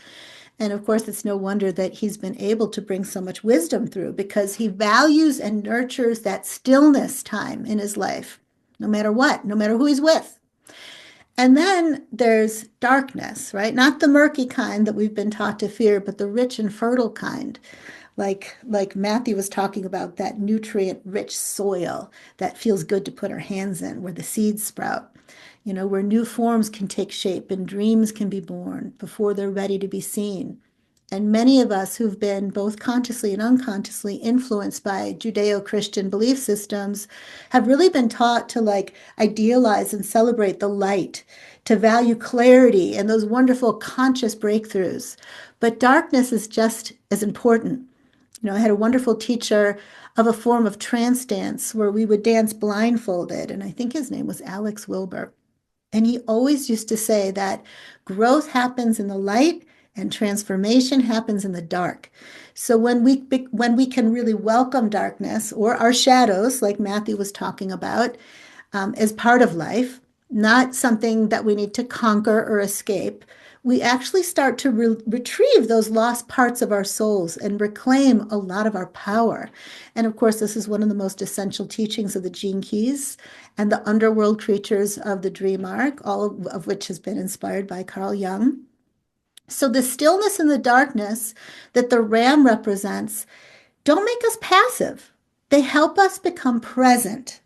A: And of course, it's no wonder that he's been able to bring so much wisdom through because he values and nurtures that stillness time in his life, no matter what, no matter who he's with. And then there's darkness, right? Not the murky kind that we've been taught to fear, but the rich and fertile kind. Like Matthew was talking about, that nutrient rich soil that feels good to put our hands in, where the seeds sprout, where new forms can take shape and dreams can be born before they're ready to be seen. And many of us who've been both consciously and unconsciously influenced by Judeo-Christian belief systems have really been taught to idealize and celebrate the light, to value clarity and those wonderful conscious breakthroughs. But darkness is just as important. I had a wonderful teacher of a form of trance dance where we would dance blindfolded, and I think his name was Alex Wilbur. And he always used to say that growth happens in the light and transformation happens in the dark. So when we can really welcome darkness or our shadows, like Matthew was talking about, as part of life, not something that we need to conquer or escape, we actually start to retrieve those lost parts of our souls and reclaim a lot of our power. And of course, this is one of the most essential teachings of the Gene Keys and the underworld creatures of the dream arc, all of which has been inspired by Carl Jung. So the stillness and the darkness that the ram represents don't make us passive. They help us become present.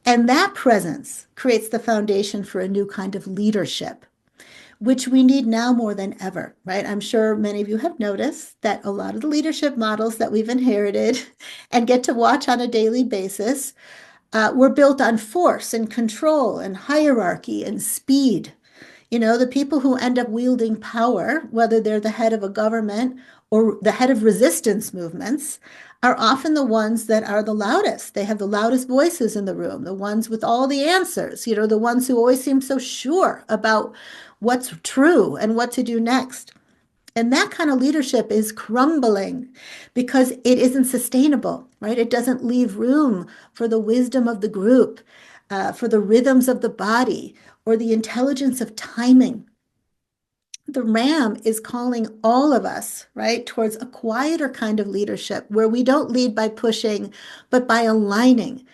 A: And that presence creates the foundation for a new kind of leadership, which we need now more than ever, right? I'm sure many of you have noticed that a lot of the leadership models that we've inherited and get to watch on a daily basis were built on force and control and hierarchy and speed. You know, the people who end up wielding power, whether they're the head of a government or the head of resistance movements, are often the ones that are the loudest. They have the loudest voices in the room, the ones with all the answers, you know, the ones who always seem so sure about what's true and what to do next. And that kind of leadership is crumbling because it isn't sustainable, right? It doesn't leave room for the wisdom of the group, for the rhythms of the body, or the intelligence of timing. The ram is calling all of us, right, towards a quieter kind of leadership where we don't lead by pushing, but by aligning,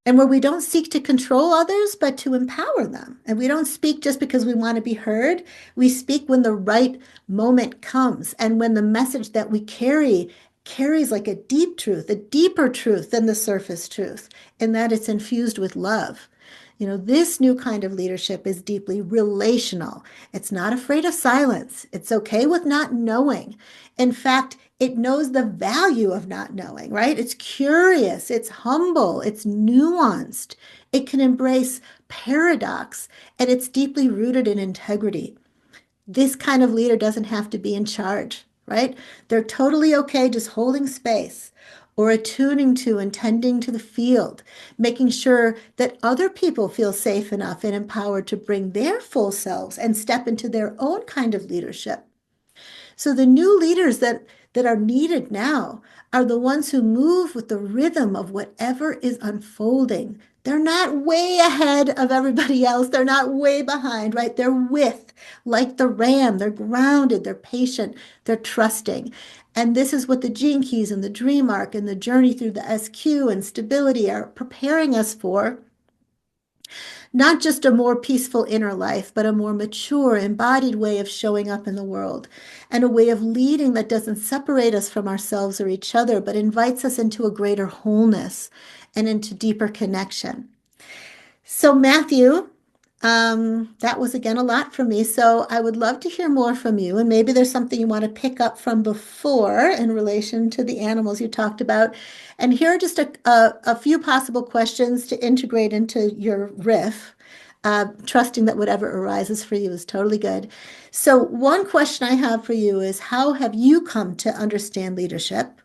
A: and where we don't seek to control others, but to empower them. And we don't speak just because we want to be heard. We speak when the right moment comes and when the message that we carries like a deep truth, a deeper truth than the surface truth, and that it's infused with love. You know, this new kind of leadership is deeply relational. It's not afraid of silence. It's okay with not knowing. In fact, it knows the value of not knowing, right? It's curious, it's humble, it's nuanced. It can embrace paradox, and it's deeply rooted in integrity. This kind of leader doesn't have to be in charge, right? They're totally okay just holding space or attuning to and tending to the field, making sure that other people feel safe enough and empowered to bring their full selves and step into their own kind of leadership. So the new leaders that are needed now are the ones who move with the rhythm of whatever is unfolding. They're not way ahead of everybody else. They're not way behind, right? They're with, like the ram. They're grounded, they're patient, they're trusting. And this is what the Gene Keys and the Dream Arc and the journey through the SQ and stability are preparing us for. Not just a more peaceful inner life, but a more mature, embodied way of showing up in the world, and a way of leading that doesn't separate us from ourselves or each other, but invites us into a greater wholeness and into deeper connection. So, Matthew, that was again a lot for me. So I would love to hear more from you. And maybe there's something you want to pick up from before in relation to the animals you talked about. And here are just a few possible questions to integrate into your riff, trusting that whatever arises for you is totally good. So, one question I have for you is, how have you come to understand leadership?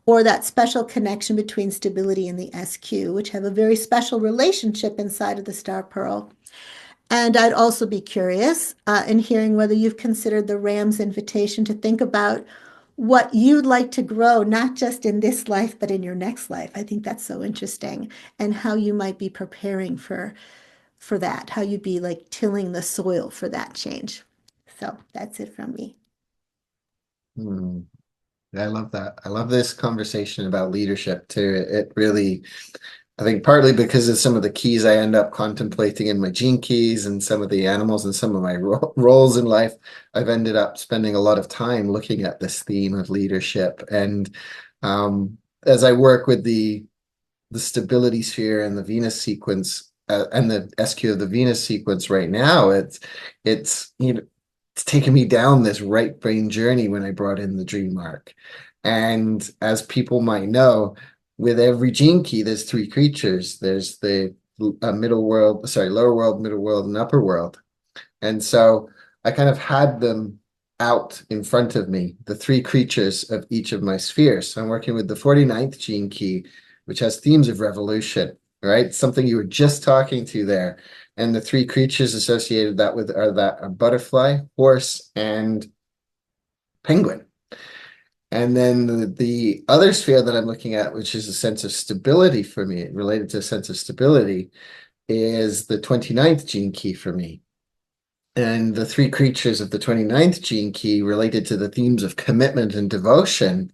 A: Or that special connection between stability and the SQ, which have a very special relationship inside of the star pearl. And I'd also be curious in hearing whether you've considered the Ram's invitation to think about what you'd like to grow, not just in this life, but in your next life. I think that's so interesting, and how you might be preparing for that, how you'd be like tilling the soil for that change. So that's it from me.
B: Hmm. I love that. I love this conversation about leadership too. It really, I think partly because of some of the keys I end up contemplating in my gene keys and some of the animals and some of my roles in life, I've ended up spending a lot of time looking at this theme of leadership. And as I work with the stability sphere and the Venus sequence and the SQ of the Venus sequence right now, it's it's taken me down this right brain journey when I brought in the dream arc. And as people might know, with every gene key, there's three creatures. There's the middle world, sorry, lower world, middle world, and upper world. And so I kind of had them out in front of me, the three creatures of each of my spheres. So I'm working with the 49th gene key, which has themes of revolution, right? Something you were just talking to there. And the three creatures associated that with are that a butterfly, horse, and penguin. And then the other sphere that I'm looking at, which is a sense of stability for me, related to a sense of stability, is the 29th gene key for me. And the three creatures of the 29th gene key related to the themes of commitment and devotion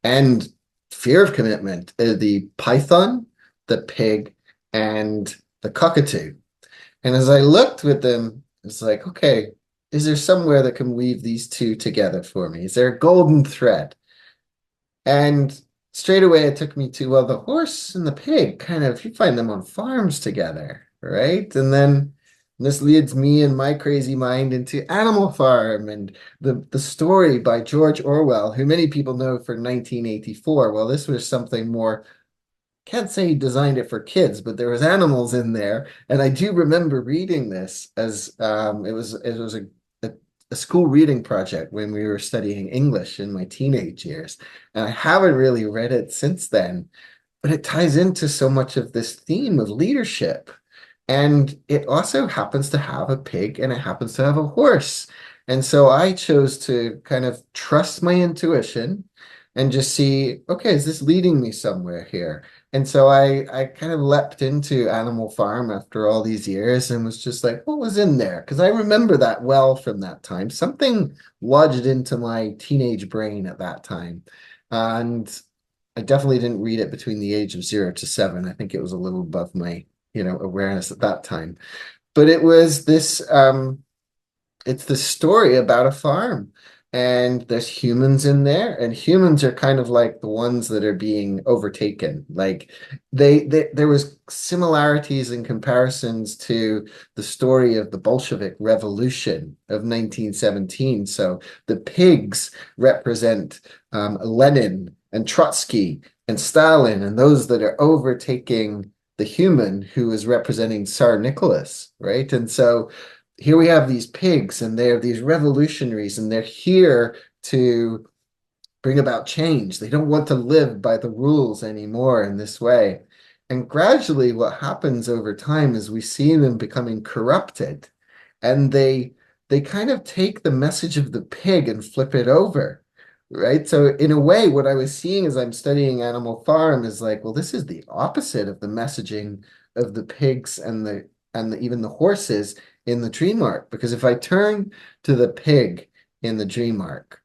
B: and fear of commitment are the python, the pig, and the cockatoo. And as I looked with them, it's like, okay, is there somewhere that can weave these two together for me? Is there a golden thread? And straight away it took me to, well, the horse and the pig kind of, you find them on farms together, right? And then this leads me in my crazy mind into Animal Farm and the story by George Orwell, who many people know for 1984. Well, this was something more, can't say he designed it for kids, but there was animals in there. And I do remember reading this as it was a school reading project when we were studying English in my teenage years. And I haven't really read it since then, but it ties into so much of this theme of leadership. And it also happens to have a pig and it happens to have a horse. And so I chose to kind of trust my intuition and just see, okay, is this leading me somewhere here? And so I kind of leapt into Animal Farm after all these years and was just like, what was in there? Because I remember that well from that time. Something lodged into my teenage brain at that time. And I definitely didn't read it between the age of 0 to 7. I think it was a little above my, awareness at that time. But it was this it's the story about a farm, and there's humans in there, and humans are kind of like the ones that are being overtaken. Like there was similarities and comparisons to the story of the Bolshevik Revolution of 1917. So the pigs represent Lenin and Trotsky and Stalin, and those that are overtaking the human who is representing Tsar Nicholas, right? And so here we have these pigs and they're these revolutionaries and they're here to bring about change. They don't want to live by the rules anymore in this way. And gradually what happens over time is we see them becoming corrupted, and they kind of take the message of the pig and flip it over. Right. So in a way, what I was seeing as I'm studying Animal Farm is like, well, this is the opposite of the messaging of the pigs even the horses in the dream arc. Because if I turn to the pig in the dream arc,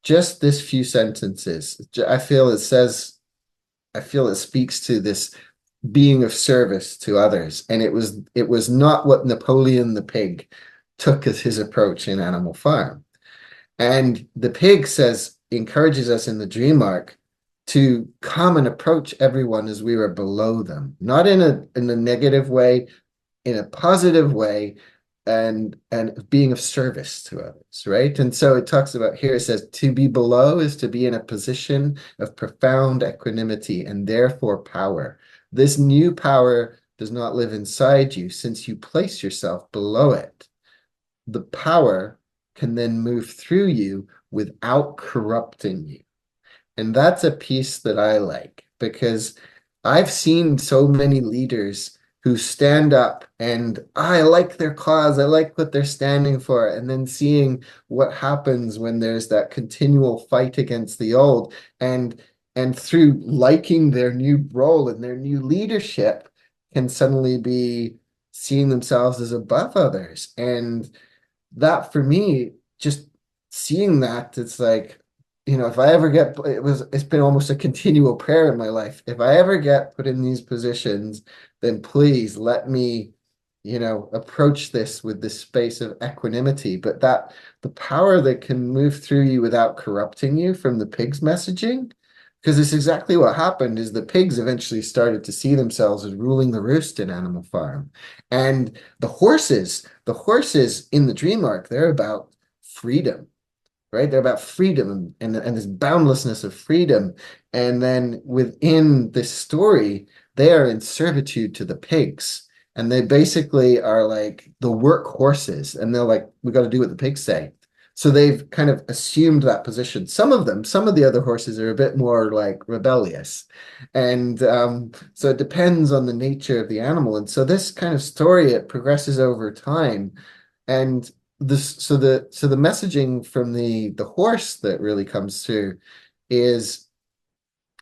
B: just this few sentences, I feel it speaks to this being of service to others. And it was not what Napoleon the pig took as his approach in Animal Farm. And the pig encourages us in the dream arc to come and approach everyone as we were below them, not in a negative way, in a positive way, and being of service to others, right? And so it talks about here, it says, to be below is to be in a position of profound equanimity and therefore power. This new power does not live inside you, since you place yourself below it. The power can then move through you without corrupting you. And that's a piece that I like, because I've seen so many leaders who stand up and I like their cause, I like what they're standing for, and then seeing what happens when there's that continual fight against the old, and through liking their new role and their new leadership can suddenly be seeing themselves as above others. And that for me, just seeing that, it's like, if I ever it's been almost a continual prayer in my life. If I ever get put in these positions, then please let me, approach this with this space of equanimity, but that the power that can move through you without corrupting you from the pigs' messaging, because it's exactly what happened is the pigs eventually started to see themselves as ruling the roost in Animal Farm. And the horses in the dream arc, they're about freedom, right? They're about freedom and this boundlessness of freedom. And then within this story, they are in servitude to the pigs. And they basically are like the work horses. And they're like, we got to do what the pigs say. So they've kind of assumed that position. Some of the other horses are a bit more like rebellious. And so it depends on the nature of the animal. And so this kind of story, it progresses over time. And the messaging from the horse that really comes through is,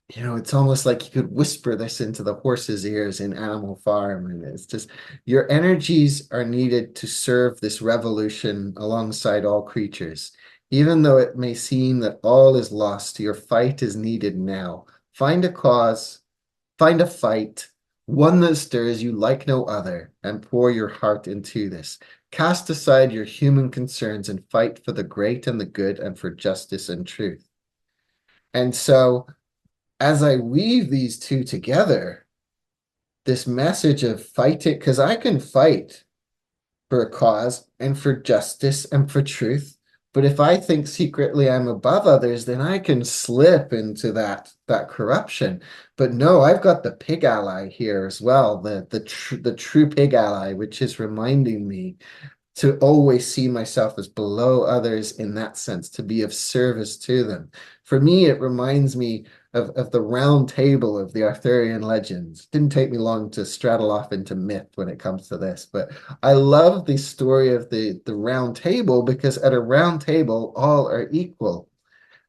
B: it's almost like you could whisper this into the horse's ears in Animal Farm. And it's just your energies are needed to serve this revolution alongside all creatures. Even though it may seem that all is lost, your fight is needed now. Find a cause, find a fight, one that stirs you like no other, and pour your heart into this. Cast aside your human concerns and fight for the great and the good and for justice and truth. And so, as I weave these two together, this message of fighting, because I can fight for a cause and for justice and for truth. But if I think secretly I'm above others, then I can slip into that corruption. But no, I've got the pig ally here as well, the true pig ally, which is reminding me to always see myself as below others in that sense, to be of service to them. For me, it reminds me of the round table of the Arthurian legends. Didn't take me long to straddle off into myth when it comes to this, but I love the story of the round table because at a round table, all are equal.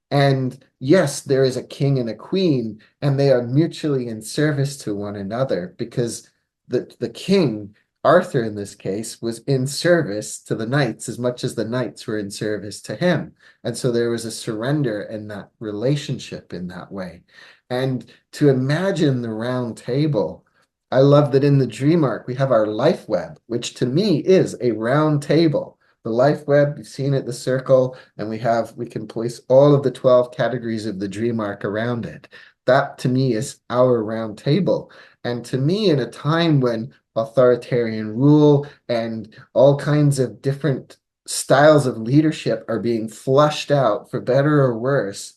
B: And yes, there is a king and a queen, and they are mutually in service to one another because the king, Arthur in this case, was in service to the knights as much as the knights were in service to him. And so there was a surrender in that relationship in that way. And to imagine the round table, I love that in the dream arc we have our life web, which to me is a round table. The life web, you've seen it, the circle, and we can place all of the 12 categories of the dream arc around it. That to me is our round table. And to me, in a time when authoritarian rule and all kinds of different styles of leadership are being flushed out for better or worse,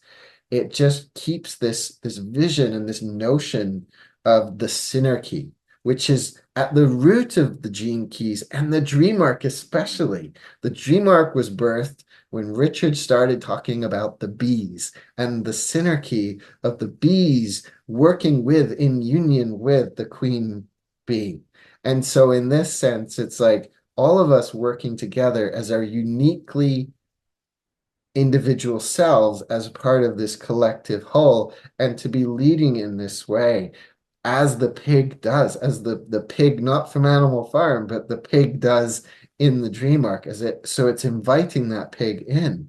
B: it just keeps this vision and this notion of the synarchy, which is at the root of the gene keys and the dream arc especially. The dream arc was birthed when Richard started talking about the bees and the synarchy of the bees working with, in union with the queen bee. And so in this sense, it's like all of us working together as our uniquely individual selves as part of this collective whole, and to be leading in this way as the pig does, as the pig not from Animal Farm, but the pig does in the dream arc, as it so it's inviting that pig in.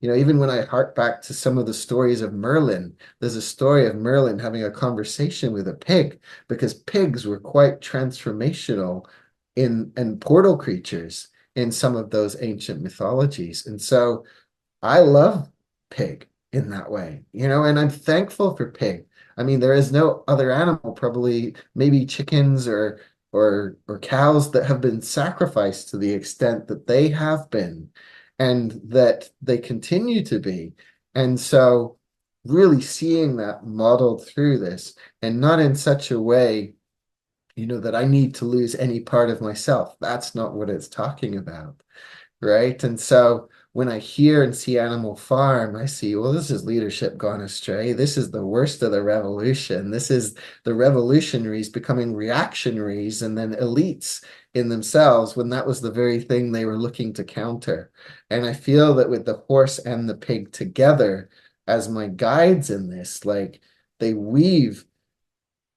B: Even when I hark back to some of the stories of Merlin, there's a story of Merlin having a conversation with a pig because pigs were quite transformational in portal creatures in some of those ancient mythologies. And so I love pig in that way, and I'm thankful for pig. I mean, there is no other animal, probably maybe chickens or cows that have been sacrificed to the extent that they have been and that they continue to be. And so really seeing that modeled through this and not in such a way, that I need to lose any part of myself. That's not what it's talking about. Right. And so when I hear and see Animal Farm, I see, well, this is leadership gone astray. This is the worst of the revolution. This is the revolutionaries becoming reactionaries and then elites in themselves when that was the very thing they were looking to counter. And I feel that with the horse and the pig together as my guides in this, like they weave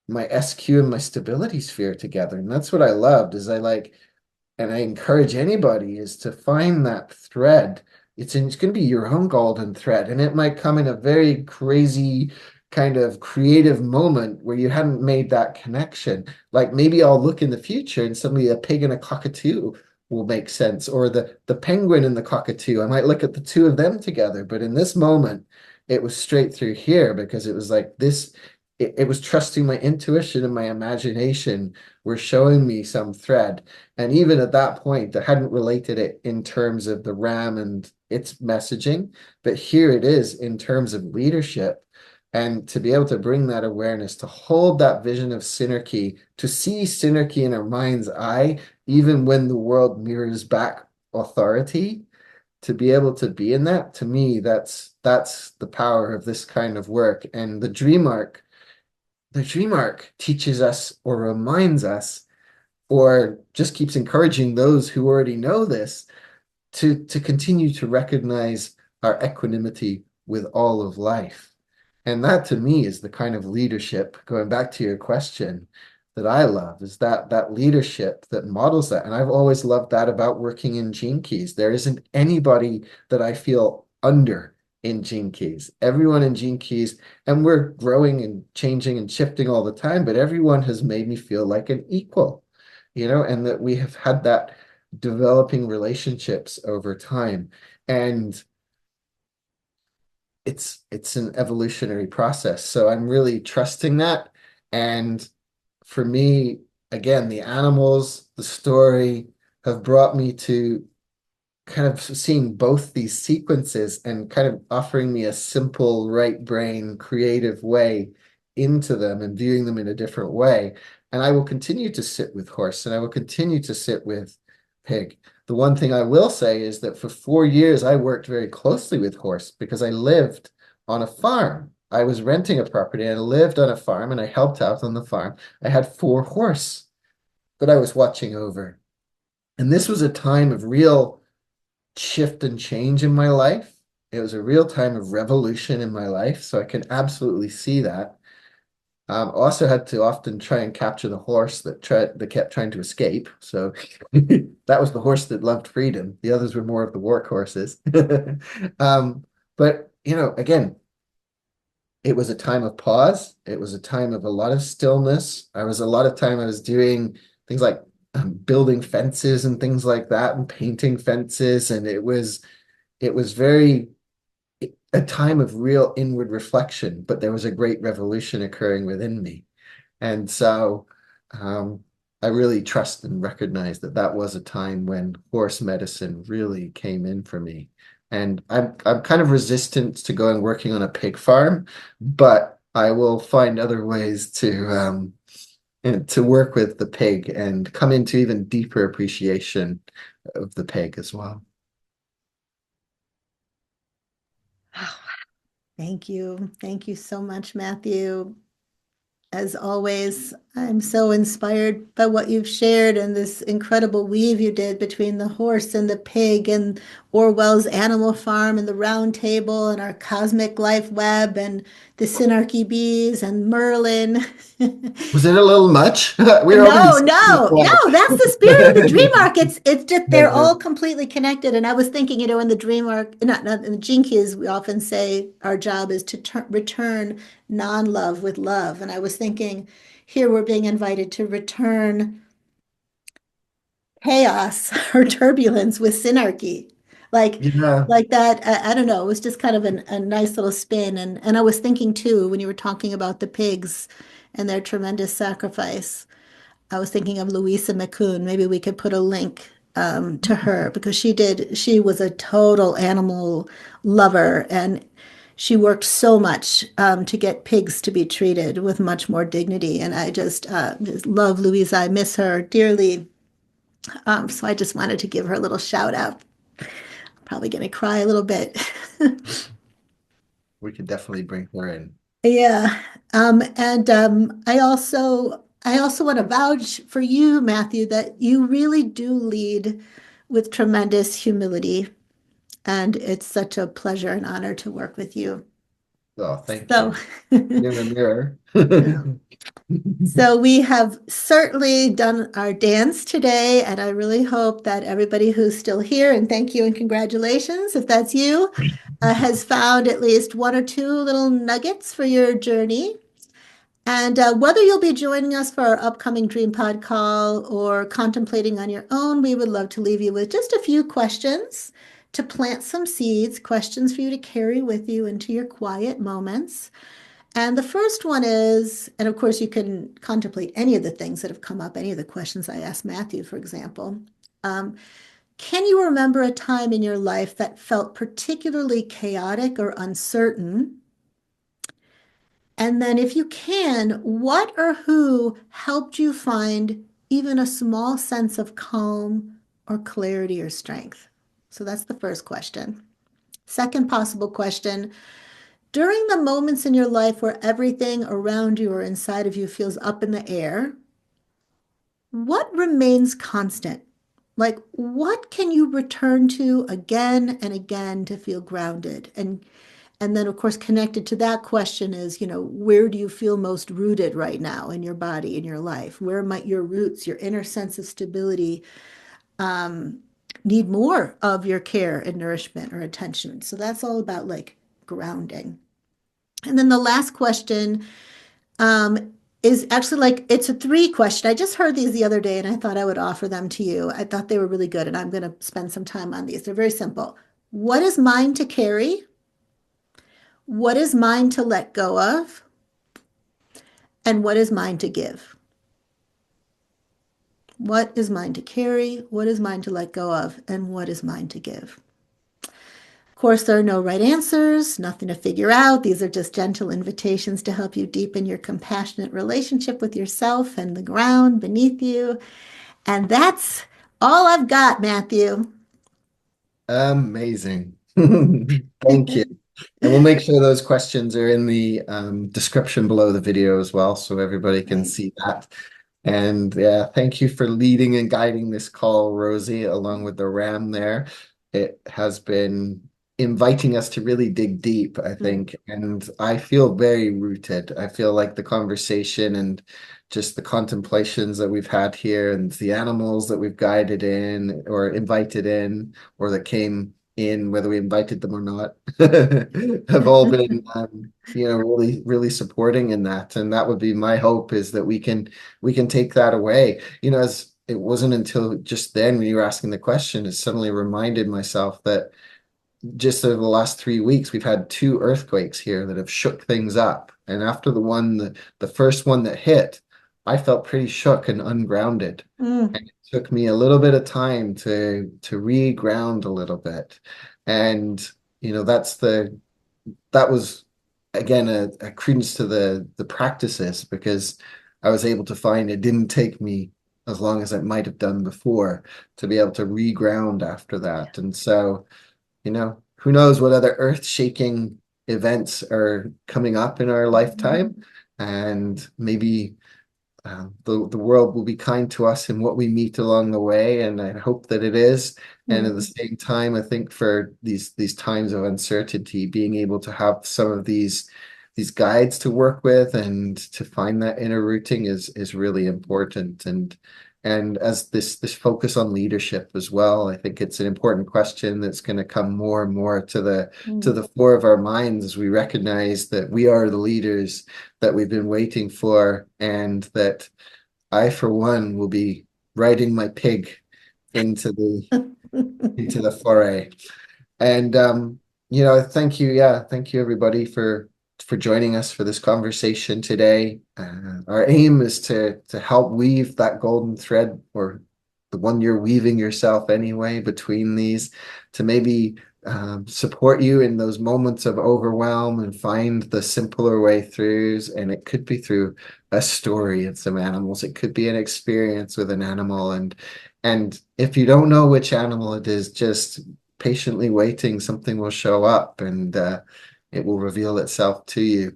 B: my SQ and my stability sphere together. And that's what I loved is and I encourage anybody is to find that thread. It's going to be your own golden thread, and it might come in a very crazy kind of creative moment where you hadn't made that connection. Like maybe I'll look in the future and suddenly a pig and a cockatoo will make sense, or the penguin and the cockatoo. I might look at the two of them together, but in this moment, it was straight through here because it was like this. It was trusting my intuition and my imagination were showing me some thread. And even at that point, I hadn't related it in terms of the RAM and its messaging, but here it is in terms of leadership. And to be able to bring that awareness, to hold that vision of synarchy, to see synarchy in our mind's eye, even when the world mirrors back authority, to be able to be in that, to me, that's the power of this kind of work. And the dream arc teaches us or reminds us or just keeps encouraging those who already know this to continue to recognize our equanimity with all of life. And that to me is the kind of leadership, going back to your question, that I love, is that leadership that models that. And I've always loved that about working in Gene Keys. There isn't anybody that I feel under in Gene Keys. Everyone in Gene Keys, and we're growing and changing and shifting all the time, but everyone has made me feel like an equal, and that we have had that developing relationships over time. And it's an evolutionary process. So I'm really trusting that. And for me, again, the animals, the story have brought me to kind of seeing both these sequences and kind of offering me a simple right brain creative way into them and viewing them in a different way. And I will continue to sit with horse and I will continue to sit with pig. The one thing I will say is that for 4 years I worked very closely with horse because I lived on a farm. I was renting a property and I lived on a farm and I helped out on the farm. I had 4 horse that I was watching over. And this was a time of real shift and change in my life. It was a real time of revolution in my life. So I can absolutely see that. Also had to often try and capture the horse that kept trying to escape. So that was the horse that loved freedom. The others were more of the work horses. But again, it was a time of pause. It was a time of a lot of stillness. I was a lot of time I was doing things like building fences and things like that and painting fences. And it was very a time of real inward reflection, but there was a great revolution occurring within me. And so I really trust and recognize that that was a time when horse medicine really came in for me. And I'm kind of resistant to going working on a pig farm, but I will find other ways to work with the pig and come into even deeper appreciation of the pig as well.
A: Oh, thank you. Thank you so much, Matthew. As always, I'm so inspired by what you've shared and this incredible weave you did between the horse and the pig and Orwell's Animal Farm and the Round Table and our cosmic life web and the Synarchy bees and Merlin.
B: Was it a little much? We're already
A: No,
B: speaking
A: no, no,
B: well.
A: that's the spirit of the dream arc. It's just they're all completely connected. And I was thinking, in the dream arc, not in the Gene Keys, we often say our job is to return non-love with love. And I was thinking, here we're being invited to return chaos or turbulence with synarchy. Like
B: Yeah.
A: like that, I don't know, it was just kind of a nice little spin. And I was thinking too, when you were talking about the pigs and their tremendous sacrifice. I was thinking of Louisa McCoon. Maybe we could put a link to her because she was a total animal lover and she worked so much to get pigs to be treated with much more dignity. And I just love Louisa. I miss her dearly. So I just wanted to give her a little shout out. Probably going to cry a little bit.
B: We could definitely bring her in.
A: Yeah. And I also want to vouch for you, Matthew, that you really do lead with tremendous humility. And it's such a pleasure and honor to work with you.
B: Oh, thank
A: So,
B: you. Mirror, mirror.
A: so we have certainly done our dance today, and I really hope that everybody who's still here, and thank you and congratulations, if that's you, has found at least one or two little nuggets for your journey. And whether you'll be joining us for our upcoming Dream Pod call or contemplating on your own, we would love to leave you with just a few questions to plant some seeds, questions for you to carry with you into your quiet moments. And the first one is, and of course, you can contemplate any of the things that have come up, any of the questions I asked Matthew, for example. Um, can you remember a time in your life that felt particularly chaotic or uncertain? And then, if you can, what or who helped you find even a small sense of calm or clarity or strength? So that's the first question. Second possible question, during the moments in your life where everything around you or inside of you feels up in the air, what remains constant? Like, what can you return to again and again to feel grounded? And then, of course, connected to that question is, where do you feel most rooted right now in your body, in your life? Where might your roots, your inner sense of stability, um, need more of your care and nourishment or attention? So that's all about like grounding. And then the last question is actually like it's a three question. I just heard these the other day and I thought I would offer them to you. I thought they were really good, and I'm going to spend some time on these. They're very simple. What is mine to carry? What is mine to let go of? And what is mine to give? What is mine to carry? What is mine to let go of? And what is mine to give? Of course, there are no right answers, nothing to figure out. These are just gentle invitations to help you deepen your compassionate relationship with yourself and the ground beneath you. And that's all I've got, Matthew.
B: Amazing. Thank you. And we'll make sure those questions are in the description below the video as well, so everybody can
A: Right.
B: see that. And yeah, thank you for leading and guiding this call, Rosie, along with the Ram there. It has been inviting us to really dig deep, I
A: Mm.
B: think. And I feel very rooted. I feel like the conversation and just the contemplations that we've had here and the animals that we've guided in or invited in or that came in, whether we invited them or not, have all been really, really supporting in that. And that would be my hope is that we can take that away. As it wasn't until just then when you were asking the question, it suddenly reminded myself that just over the last 3 weeks, we've had two earthquakes here that have shook things up. And after the first one that hit, I felt pretty shook and ungrounded.
A: Mm.
B: And it took me a little bit of time to re-ground a little bit. And that was again a credence to the practices because I was able to find it didn't take me as long as it might have done before to be able to re-ground after that. And so who knows what other earth-shaking events are coming up in our lifetime, and maybe the world will be kind to us in what we meet along the way, and I hope that it is. And at the
A: Mm.
B: same time, I think for these times of uncertainty, being able to have some of these guides to work with and to find that inner rooting is really important. And as this focus on leadership as well, I think it's an important question that's going to come more and more to
A: Mm.
B: the fore of our minds as we recognize that we are the leaders that we've been waiting for, and that I, for one, will be riding my pig into the foray. And thank you, yeah, thank you everybody for joining us for this conversation today. Our aim is to help weave that golden thread, or the one you're weaving yourself anyway, between these, to maybe support you in those moments of overwhelm and find the simpler way throughs. And it could be through a story and some animals. It could be an experience with an animal. And if you don't know which animal it is, just patiently waiting, something will show up and it will reveal itself to you.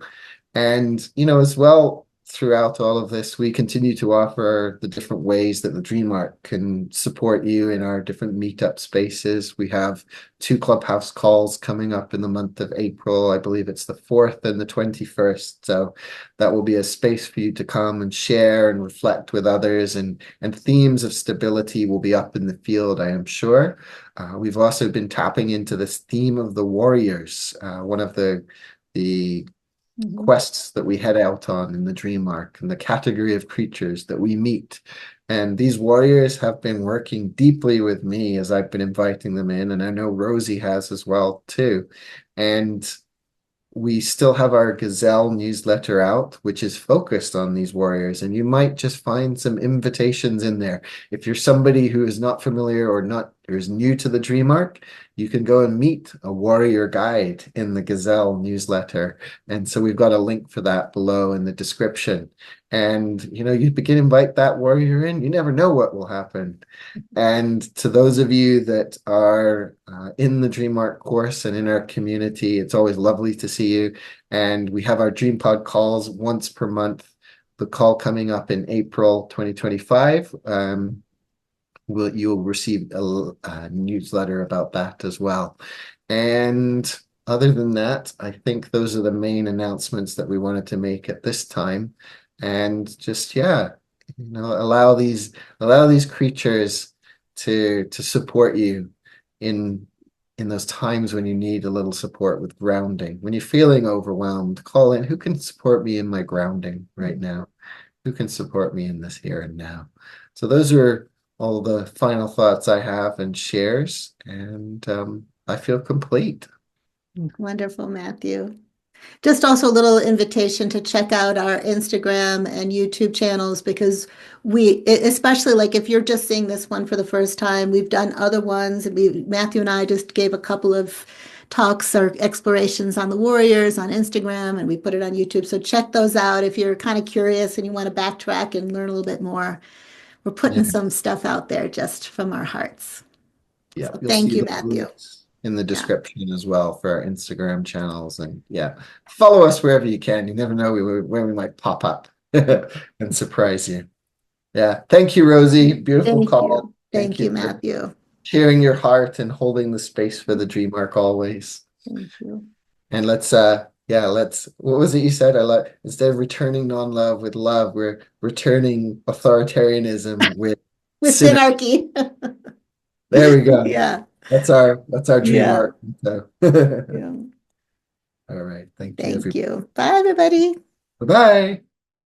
B: And, as well, throughout all of this, we continue to offer the different ways that the Dream Arc can support you in our different meetup spaces. We have two clubhouse calls coming up in the month of April. I believe it's the 4th and the 21st. So that will be a space for you to come and share and reflect with others, and themes of stability will be up in the field, I am sure. We've also been tapping into this theme of the warriors, one of the
A: Mhm.
B: quests that we head out on in the Dream Arc, and the category of creatures that we meet. And these warriors have been working deeply with me as I've been inviting them in, and I know Rosie has as well too. And we still have our Gazelle newsletter out, which is focused on these warriors, and you might just find some invitations in there. If you're somebody who is not familiar or is new to the Dream Arc, you can go and meet a warrior guide in the Gazelle newsletter. And so we've got a link for that below in the description. And you begin to invite that warrior in, you never know what will happen. And to those of you that are in the Dream Arc course and in our community, it's always lovely to see you. And we have our Dream Pod calls once per month. The call coming up in April 2025 you'll receive a newsletter about that as well. And other than that, I think those are the main announcements that we wanted to make at this time. And just yeah, allow these creatures to support you in in those times when you need a little support with grounding. When you're feeling overwhelmed, call in who can support me in my grounding right now? Who can support me in this here and now? So those are all the final thoughts I have and shares, and I feel complete.
A: Wonderful, Matthew. Just also a little invitation to check out our Instagram and YouTube channels because especially like if you're just seeing this one for the first time, we've done other ones. Matthew and I just gave a couple of talks or explorations on the warriors on Instagram and we put it on YouTube. So check those out if you're kind of curious and you want to backtrack and learn a little bit more. We're
B: Yeah,
A: putting some stuff out there just from our hearts.
B: yeah.
A: So
B: You'll
A: thank
B: see
A: you,
B: the
A: Matthew.
B: links in the
A: Yeah.
B: description as well for our Instagram channels, and yeah, follow us wherever you can. You never know when we might pop up and surprise you. Yeah. Thank you, Rosie. Beautiful
A: Thank
B: call.
A: you.
B: Thank
A: Thank you,
B: you for
A: Matthew.
B: sharing your heart and holding the space for the dream arc always.
A: Thank you.
B: And let's what was it you said? I like instead of returning non-love with love, we're returning authoritarianism with
A: With
B: sin.
A: Synarchy.
B: There we go.
A: Yeah.
B: That's our dream
A: Yeah.
B: arc. So
A: Yeah.
B: all right. Thank you,
A: Thank
B: everybody.
A: you. Bye, everybody.
B: Bye-bye.